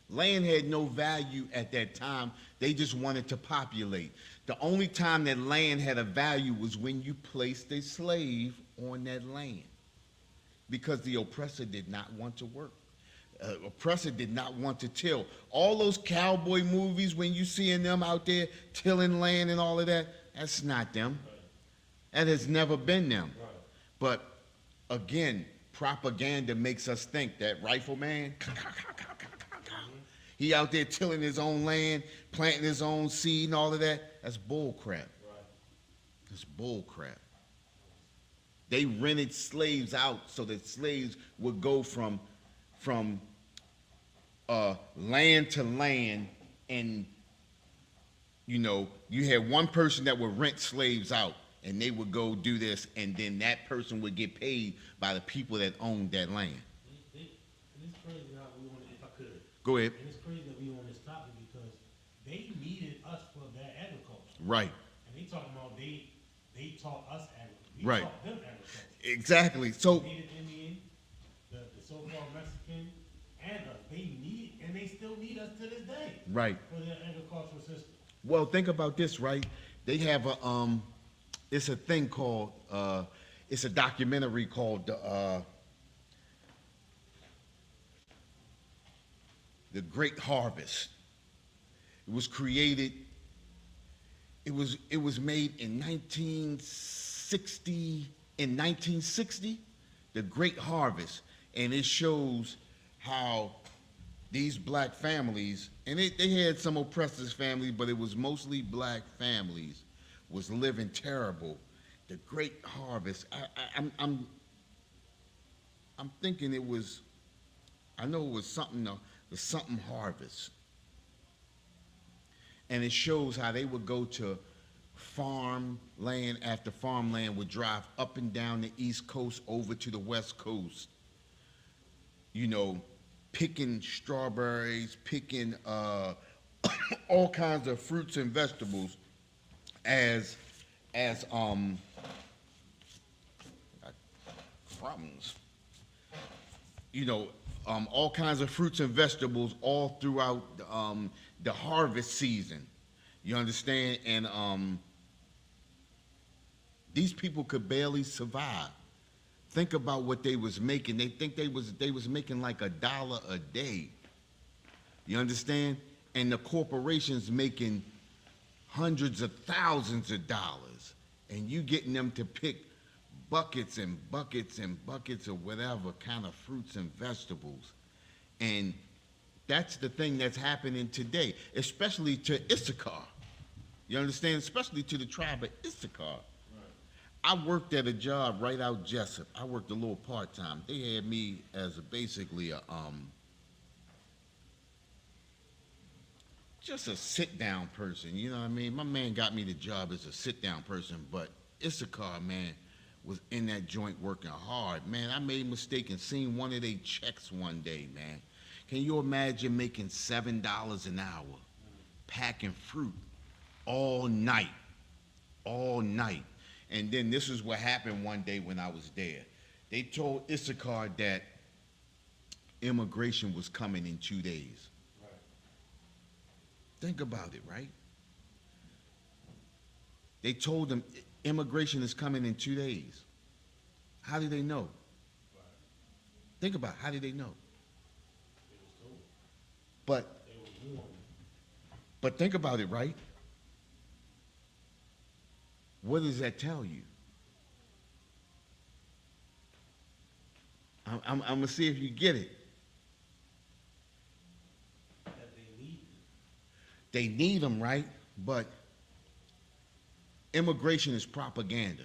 Land had no value at that time. They just wanted to populate. The only time that land had a value was when you placed a slave on that land, because the oppressor did not want to work. Oppressor did not want to till. All those cowboy movies, when you seeing them out there tilling land and all of that, that's not them. That has never been them. But again, propaganda makes us think that rifleman, he out there tilling his own land, planting his own seed and all of that. That's bull crap. That's bull crap. They rented slaves out so that slaves would go from land to land, and you had one person that would rent slaves out, and they would go do this, and then that person would get paid by the people that owned that land. And it's crazy how we want to, if I could. Go ahead. And it's crazy that we on this topic because they needed us for their agriculture. Right. And they talking about they taught us agriculture. We Right. taught them agriculture. Exactly. So They needed Indian, the so-called Mexican, and us. They still need us to this day. right. For their agricultural system. Well, think about this, right? They have it's a thing called, it's a documentary called The Great Harvest. It was created, it was made in 1960, The Great Harvest. And it shows how these black families, and they had some oppressors families, but it was mostly black families, was living terrible. The Great Harvest. I'm thinking it was, I know it was something, the something harvest. And it shows how they would go to farmland after farmland, would drive up and down the East Coast over to the West Coast, picking strawberries, picking all kinds of fruits and vegetables as crumbs. All kinds of fruits and vegetables all throughout the harvest season. You understand? And these people could barely survive. Think about what they was making. They think they was making like $1 a day. You understand? And the corporations making hundreds of thousands of dollars. and you getting them to pick buckets and buckets and buckets of whatever kind of fruits and vegetables. And that's the thing that's happening today, especially to Issachar. You understand? Especially to the tribe of Issachar. I worked at a job right out Jessup. I worked a little part-time. They had me as basically a just a sit-down person. You know what I mean? My man got me the job as a sit-down person, but Issachar, man, was in that joint working hard. Man, I made a mistake and seen one of their checks one day, man. Can you imagine making $7 an hour, packing fruit all night, all night? And then this is what happened one day when I was there. They told Issachar that immigration was coming in 2 days. Right. Think about it, right? They told them immigration is coming in 2 days. How did they know? Right. Think about it. How did they know? It was told. But They were warned. but think about it, right? What does that tell you? I'm gonna see if you get it. That they need them. They need them, right? But immigration is propaganda.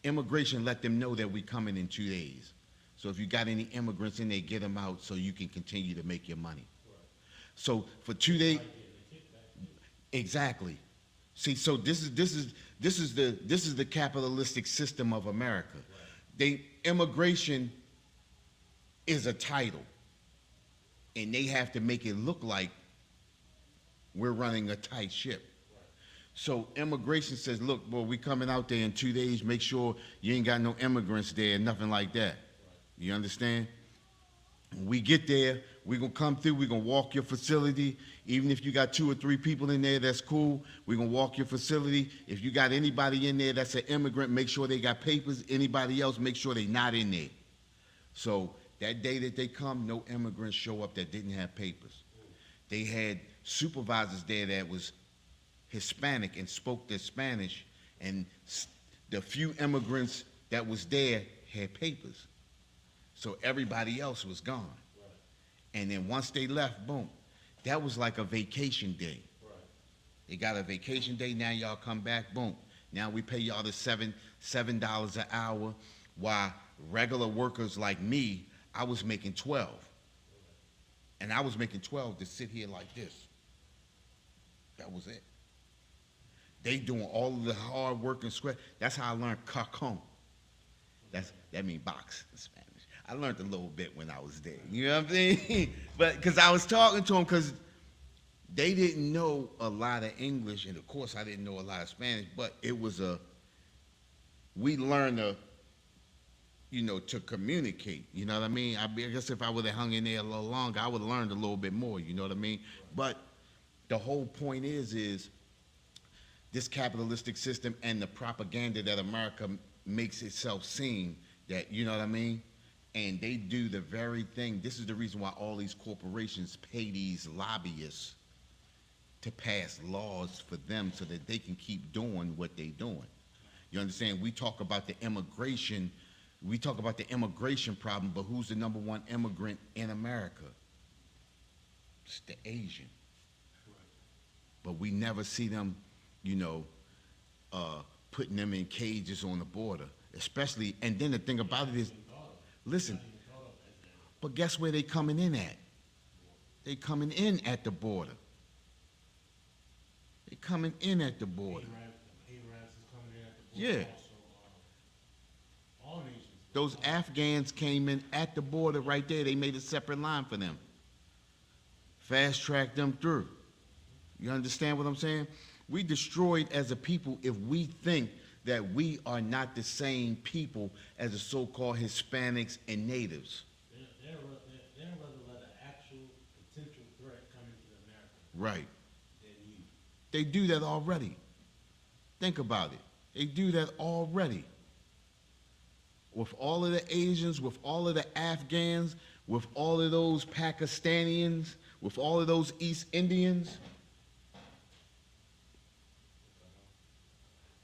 Immigration let them know that we coming in 2 days. So if you got any immigrants in there, get them out so you can continue to make your money. Right. So for 2 days, Like getting a kickback. exactly. See, so this is the capitalistic system of America. Immigration is a title, and they have to make it look like we're running a tight ship. So immigration says, look, boy, we coming out there in 2 days, make sure you ain't got no immigrants there, nothing like that. You understand? When we get there, we're going to come through, we're going to walk your facility. Even if you got 2 or 3 people in there, that's cool. We're going to walk your facility. If you got anybody in there that's an immigrant, make sure they got papers. Anybody else, make sure they not in there. So that day that they come, no immigrants show up that didn't have papers. They had supervisors there that was Hispanic and spoke their Spanish, and the few immigrants that was there had papers. So everybody else was gone. Right. And then once they left, boom, that was like a vacation day. Right. They got a vacation day, now y'all come back, boom. Now we pay y'all the $7 an hour, while regular workers like me, I was making 12. And I was making 12 to sit here like this. That was it. They doing all of the hard work and sweat. That's how I learned cajón. That means box in Spanish. I learned a little bit when I was there. You know what I'm saying? But because I was talking to them, because they didn't know a lot of English, and of course I didn't know a lot of Spanish. But it was we learned to communicate. You know what I mean? I guess if I would have hung in there a little longer, I would have learned a little bit more. You know what I mean? But the whole point is this capitalistic system and the propaganda that America makes itself seem that, you know what I mean? And they do the very thing. This is the reason why all these corporations pay these lobbyists to pass laws for them so that they can keep doing what they're doing. You understand? We talk about the immigration problem, but who's the number one immigrant in America? It's the Asian. But we never see them, putting them in cages on the border, especially. And then the thing about it is, listen, but guess where they coming in at? They coming in at the border. They coming in at the border. Arabs is coming in at the border. Yeah. Also, all nations. Those Afghans came in at the border right there. They made a separate line for them. Fast tracked them through. You understand what I'm saying? We destroyed as a people if we think that we are not the same people as the so-called Hispanics and natives. They'd rather let an actual potential threat come into America Right. than you. They do that already. Think about it. They do that already. With all of the Asians, with all of the Afghans, with all of those Pakistanians, with all of those East Indians.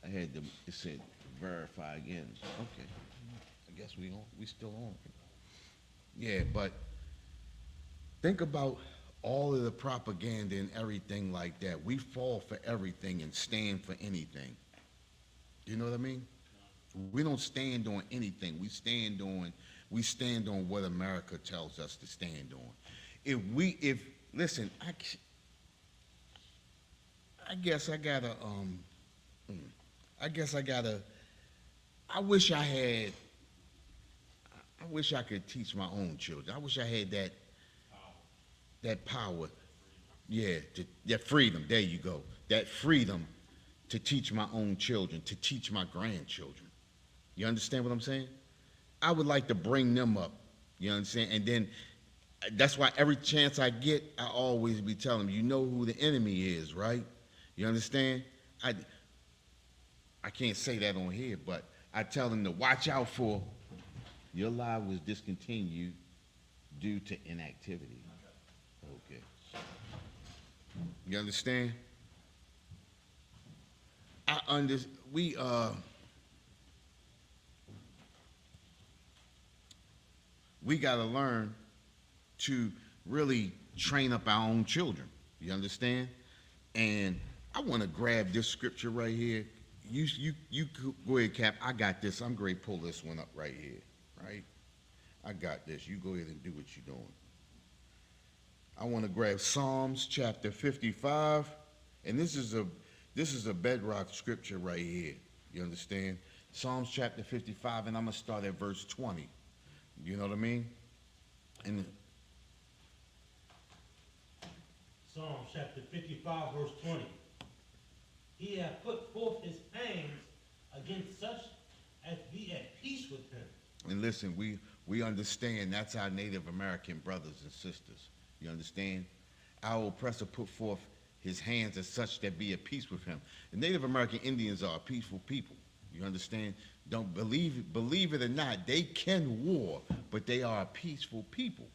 I it said verify again. Okay. I guess we still on. Yeah, but think about all of the propaganda and everything like that. We fall for everything and stand for anything. You know what I mean? We don't stand on anything. We stand on what America tells us to stand on. If listen, I guess I gotta mm, I guess I gotta I wish I had I wish I could teach my own children. I wish I had that power. Yeah, that freedom. There you go. That freedom to teach my own children, to teach my grandchildren. You understand what I'm saying? I would like to bring them up. You understand? And then that's why every chance I get, I always be telling them, you know who the enemy is, right? You understand? I can't say that on here, but I tell them to watch out for your live was discontinued due to inactivity. Okay. You understand? We got to learn to really train up our own children. You understand? And I want to grab this scripture right here. You go ahead, Cap. I got this. I'm going to pull this one up right here. Right? I got this. You go ahead and do what you're doing. I want to grab Psalms chapter 55, and this is a bedrock scripture right here. You understand? Psalms chapter 55, and I'm going to start at verse 20. You know what I mean? And Psalm chapter 55, verse 20. He hath put forth his hands against such as be at peace with him. And listen, we understand that's our Native American brothers and sisters. You understand? Our oppressor put forth his hands as such that be at peace with him. The Native American Indians are a peaceful people. You understand? Don't believe it or not, they can war, but they are a peaceful people.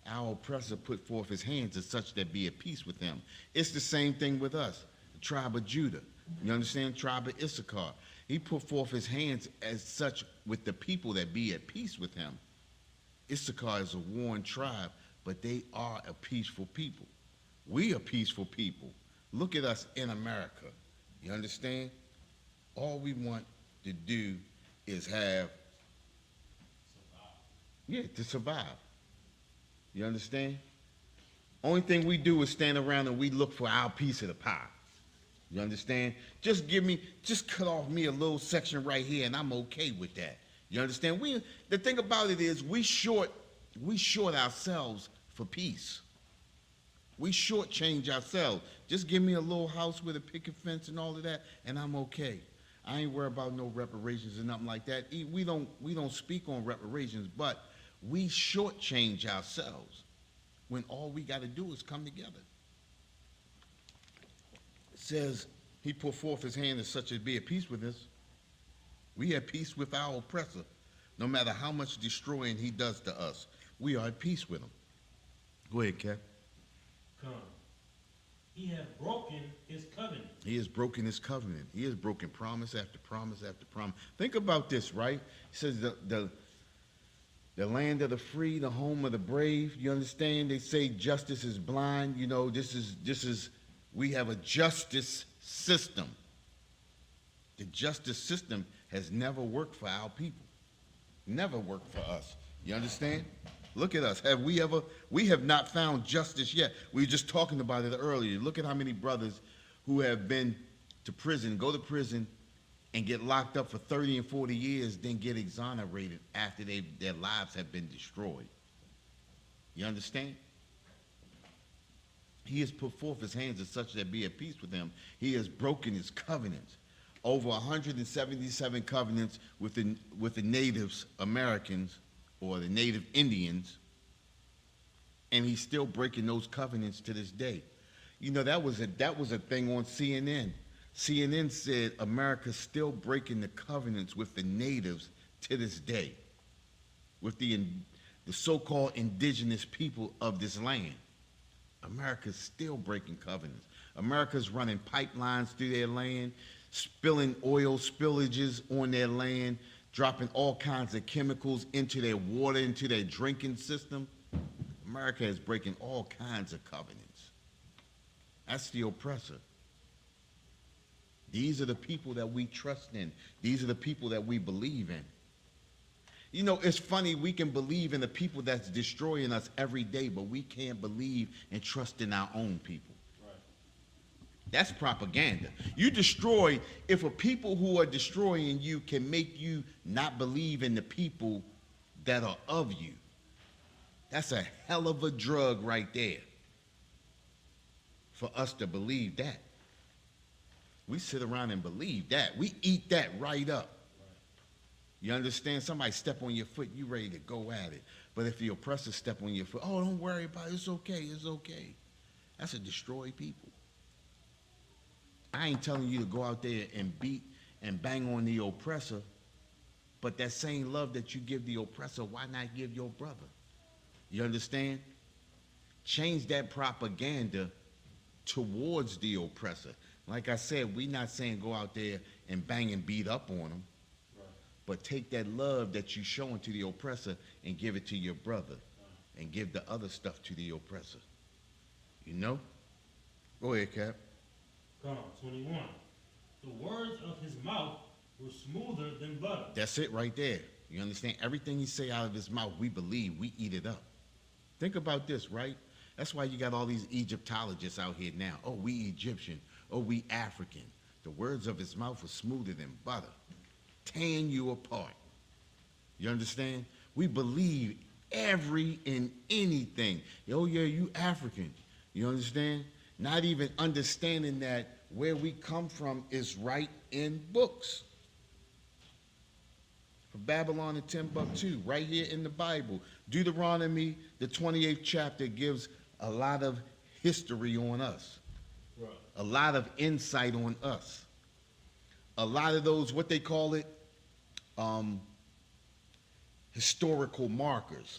Our oppressor put forth his hands as such that be at peace with him. It's the same thing with us, the tribe of Judah. You understand? Tribe of Issachar. He put forth his hands as such with the people that be at peace with him. Issachar is a warring tribe, but they are a peaceful people. We are peaceful people. Look at us in America. You understand? All we want to do is have, to survive. You understand? Only thing we do is stand around and we look for our piece of the pie. You understand? Just cut off me a little section right here and I'm okay with that. You understand? The thing about it is we short ourselves for peace. We shortchange ourselves. Just give me a little house with a picket fence and all of that and I'm okay. I ain't worried about no reparations and nothing like that. We don't speak on reparations, but we shortchange ourselves when all we got to do is come together. It says he put forth his hand as such as be at peace with us. We have peace with our oppressor. No matter how much destroying he does to us, we are at peace with him. Go ahead, Cap. Come. He hath broken his covenant. He has broken his covenant. He has broken promise after promise after promise. Think about this, right? He says the land of the free, the home of the brave. You understand? They say justice is blind. You know, we have a justice system. The justice system has never worked for our people. Never worked for us. You understand? Look at us. We have not found justice yet. We were just talking about it earlier. Look at how many brothers who have been to prison, go to prison, and get locked up for 30 and 40 years, then get exonerated after their lives have been destroyed. You understand? He has put forth his hands as such that be at peace with him. He has broken his covenants. Over 177 covenants with the natives, Americans, or the native Indians, and he's still breaking those covenants to this day. You know, that was a thing on CNN. CNN said America's still breaking the covenants with the natives to this day, with the so-called indigenous people of this land. America's still breaking covenants. America's running pipelines through their land, spilling oil spillages on their land, dropping all kinds of chemicals into their water, into their drinking system. America is breaking all kinds of covenants. That's the oppressor. These are the people that we trust in. These are the people that we believe in. You know, it's funny, we can believe in the people that's destroying us every day, but we can't believe and trust in our own people. Right. That's propaganda. You destroy, if a people who are destroying you can make you not believe in the people that are of you, that's a hell of a drug right there for us to believe that. We sit around and believe that. We eat that right up. You understand? Somebody step on your foot, you ready to go at it. But if the oppressor step on your foot, oh, don't worry about it. It's okay. It's okay. That's a destroy people. I ain't telling you to go out there and beat and bang on the oppressor, but that same love that you give the oppressor, why not give your brother? You understand? Change that propaganda towards the oppressor. Like I said, we're not saying go out there and bang and beat up on them. But take that love that you're showing to the oppressor and give it to your brother. And give the other stuff to the oppressor. You know? Go ahead, Cap. Come on, 21. The words of his mouth were smoother than butter. That's it right there. You understand? Everything he say out of his mouth, we believe, we eat it up. Think about this, right? That's why you got all these Egyptologists out here now. Oh, we Egyptian. Oh, we African. The words of his mouth were smoother than butter. Tearing you apart. You understand? We believe every and anything. Oh yeah, you African. You understand? Not even understanding that where we come from is right in books. For Babylon and Timbuktu, right here in the Bible. Deuteronomy, the 28th chapter, gives a lot of history on us. Right. A lot of insight on us. A lot of those, what they call it, historical markers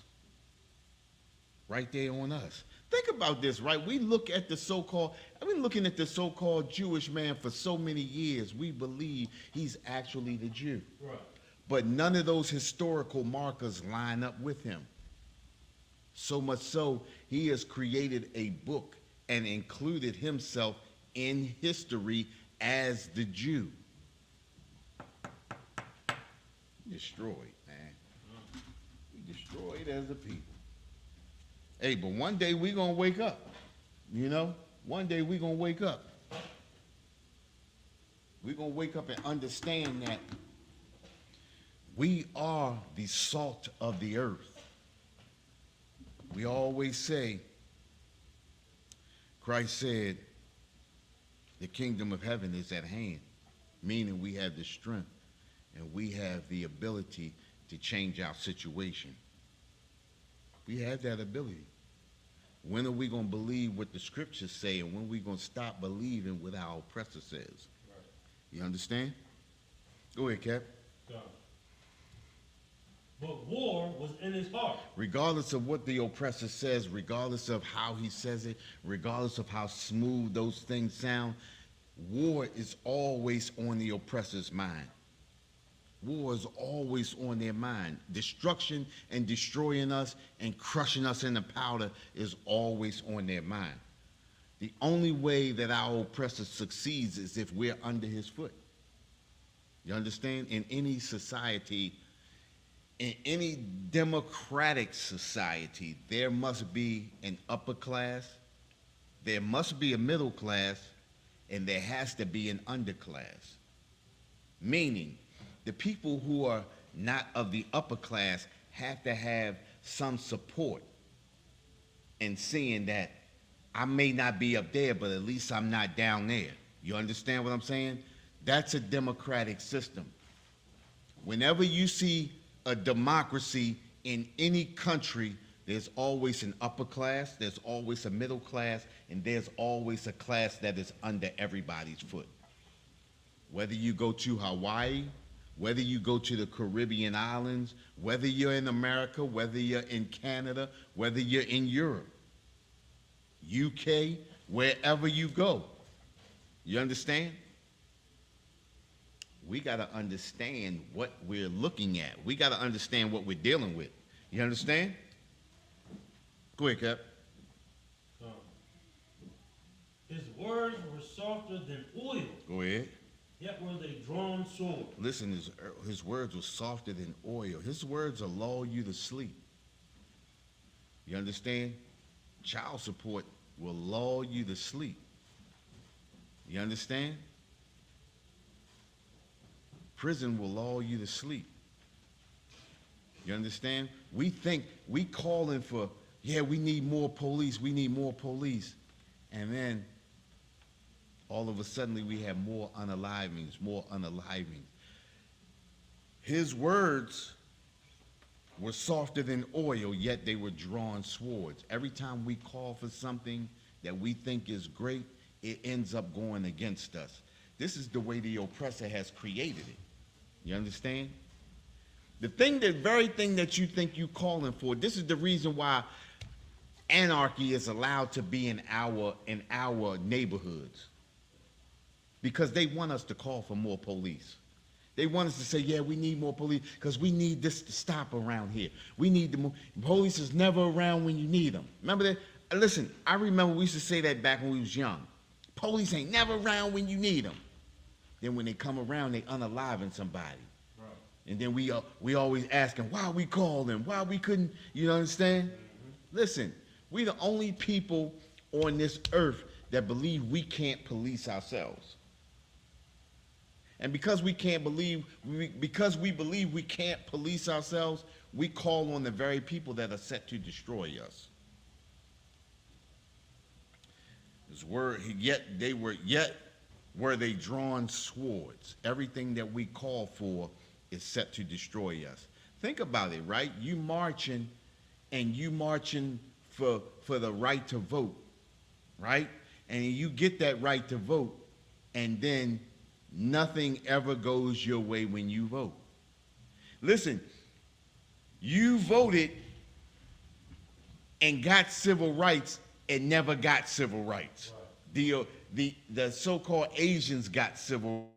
right there on us. Think about this, right? We look at the so-called, I've been looking at the so-called Jewish man for so many years. We believe he's actually the Jew. Right. But none of those historical markers line up with him. So much so, he has created a book and included himself in history as the Jew. Destroyed, man. We destroyed as a people. Hey, but one day we gonna wake up. You know? One day we gonna wake up. We gonna wake up and understand that we are the salt of the earth. We always say, Christ said, the kingdom of heaven is at hand, meaning we have the strength and we have the ability to change our situation. We have that ability. When are we going to believe what the scriptures say, and when are we going to stop believing what our oppressor says? Right. You understand? Go ahead, Cap. Come. But war was in his heart. Regardless of what the oppressor says, regardless of how he says it, regardless of how smooth those things sound, war is always on the oppressor's mind. War is always on their mind. Destruction and destroying us and crushing us in the powder is always on their mind. The only way that our oppressor succeeds is if we're under his foot. You understand? In any society, in any democratic society, there must be an upper class, there must be a middle class, and there has to be an underclass. Meaning, the people who are not of the upper class have to have some support in seeing that I may not be up there, but at least I'm not down there. You understand what I'm saying? That's a democratic system. Whenever you see a democracy in any country, there's always an upper class, there's always a middle class, and there's always a class that is under everybody's foot. Whether you go to Hawaii, whether you go to the Caribbean islands, whether you're in America, whether you're in Canada, whether you're in Europe, UK, wherever you go. You understand? we got to understand what we're looking at. We got to understand what we're dealing with. You understand? Go ahead, Cap. Um, his words were softer than oil, Go ahead. yet were they drawn sword. Listen, his words were softer than oil. His words will lull you to sleep. You understand? Child support will lull you to sleep. You understand? Prison will lull you to sleep. You understand? We think we calling for, yeah, we need more police, we need more police. And then all of a sudden we have more unalivings, more unalivings. His words were softer than oil, yet they were drawn swords. Every time we call for something that we think is great, it ends up going against us. This is the way the oppressor has created it. You understand? The very thing that you think you're calling for, this is the reason why anarchy is allowed to be in our neighborhoods. Because they want us to call for more police. They want us to say, yeah, we need more police because we need this to stop around here. We need the police is never around when you need them. Remember that? Listen, I remember we used to say that back when we was young. Police ain't never around when you need them. Then when they come around, they unaliving somebody. Right. And then we always asking why we called them, why we couldn't, you understand? Mm-hmm. Listen, we the only people on this earth that believe we can't police ourselves. And because we believe we can't police ourselves, we call on the very people that are set to destroy us. His word, yet were they drawn swords. Everything that we call for is set to destroy us. Think about it, right? You marching for the right to vote, right? And you get that right to vote, and then nothing ever goes your way when you vote. Listen, you voted and got civil rights and never got civil rights. Right. The so-called Asians got civil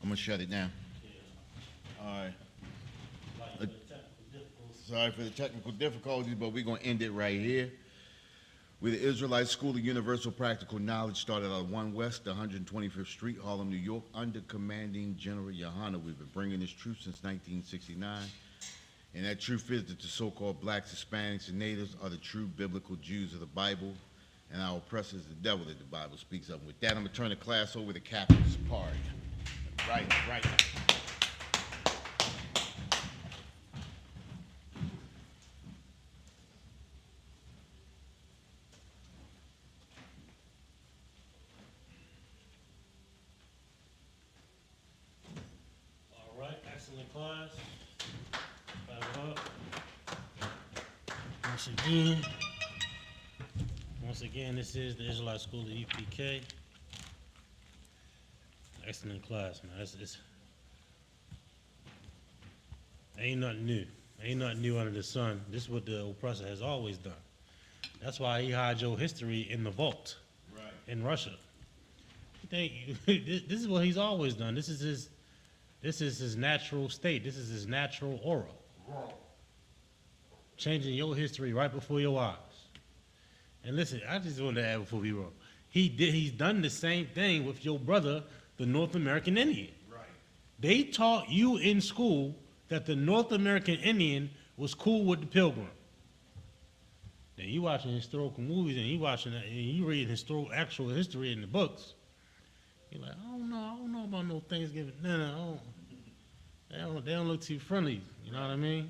I'm gonna shut it down. All right. Like the technical difficulties. Sorry for the technical difficulties, but we're gonna end it right here. We, the Israelite School of Universal Practical Knowledge, started on 1 West, 125th Street, Harlem, New York, under commanding General Yohana. We've been bringing this truth since 1969. And that truth is that the so-called blacks, Hispanics, and natives are the true biblical Jews of the Bible, and our oppressor is the devil that the Bible speaks of. With that, I'm gonna turn the class over to Captain Sapari. Right. All right, excellent class. Back it up. Once again, this is the Israelite School of UPK. Excellent class, man. Ain't nothing new. Ain't nothing new under the sun. This is what the oppressor has always done. That's why he hides your history in the vault in Russia. This is what he's always done. This is his natural state. This is his natural aura. Changing your history right before your eyes. And listen, I just wanted to add before we roll. He's done the same thing with your brother, the North American Indian. Right. They taught you in school that the North American Indian was cool with the Pilgrim. Then you watching historical movies and you read actual history in the books. You're like, I don't know about no Thanksgiving. No, they don't look too friendly. You know what I mean?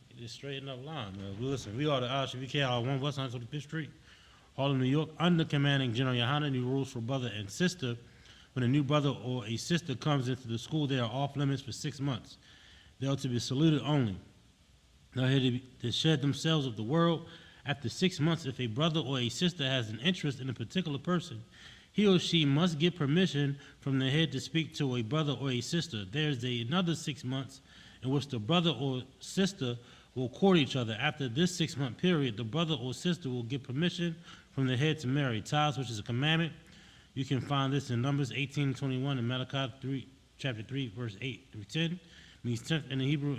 You just straighten up line, man. Listen, we are the ISUPK, our 1 West 125th Street, Harlem, New York, under commanding General Yohana. New rules for brother and sister. When a new brother or a sister comes into the school, they are off limits for 6 months. They are to be saluted only. They are here to shed themselves of the world. After 6 months, if a brother or a sister has an interest in a particular person, he or she must get permission from the head to speak to a brother or a sister. There's another 6 months in which the brother or sister will court each other. After this 6-month period, the brother or sister will get permission from the head to marry. Tithes, which is a commandment. You can find this in Numbers 18:21 and Malachi chapter 3, verse 8 through 10. Means 10th in the Hebrew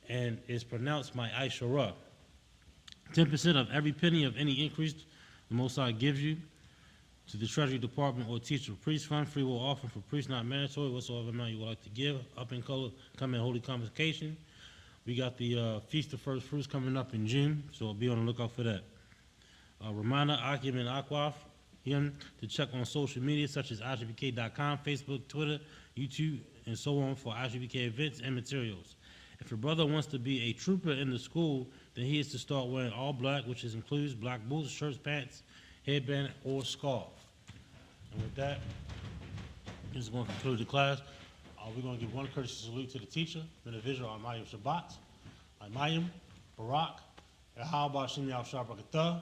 and is pronounced my Aishorah. 10% of every penny of any increase the Most High gives you to the Treasury Department or teacher priest fund. Free will offering for priests not mandatory. Whatsoever amount you would like to give. Up in color, come in holy convocation. We got the Feast of First Fruits coming up in June, so be on the lookout for that. Reminder, Akim and Akwaf, to check on social media such as ISUPK.com, Facebook, Twitter, YouTube, and so on for ISUPK events and materials. If your brother wants to be a trooper in the school, then he is to start wearing all black, which includes black boots, shirts, pants, headband, or scarf. And with that, this is going to conclude the class. We're going to give one courtesy salute to the teacher, individual Amayim Shabbat, Amayim, Barak, Yahaba Shim Yav Shabrakatah,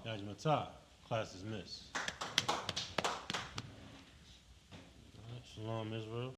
Yajmatah. Class dismissed. Shalom, Israel.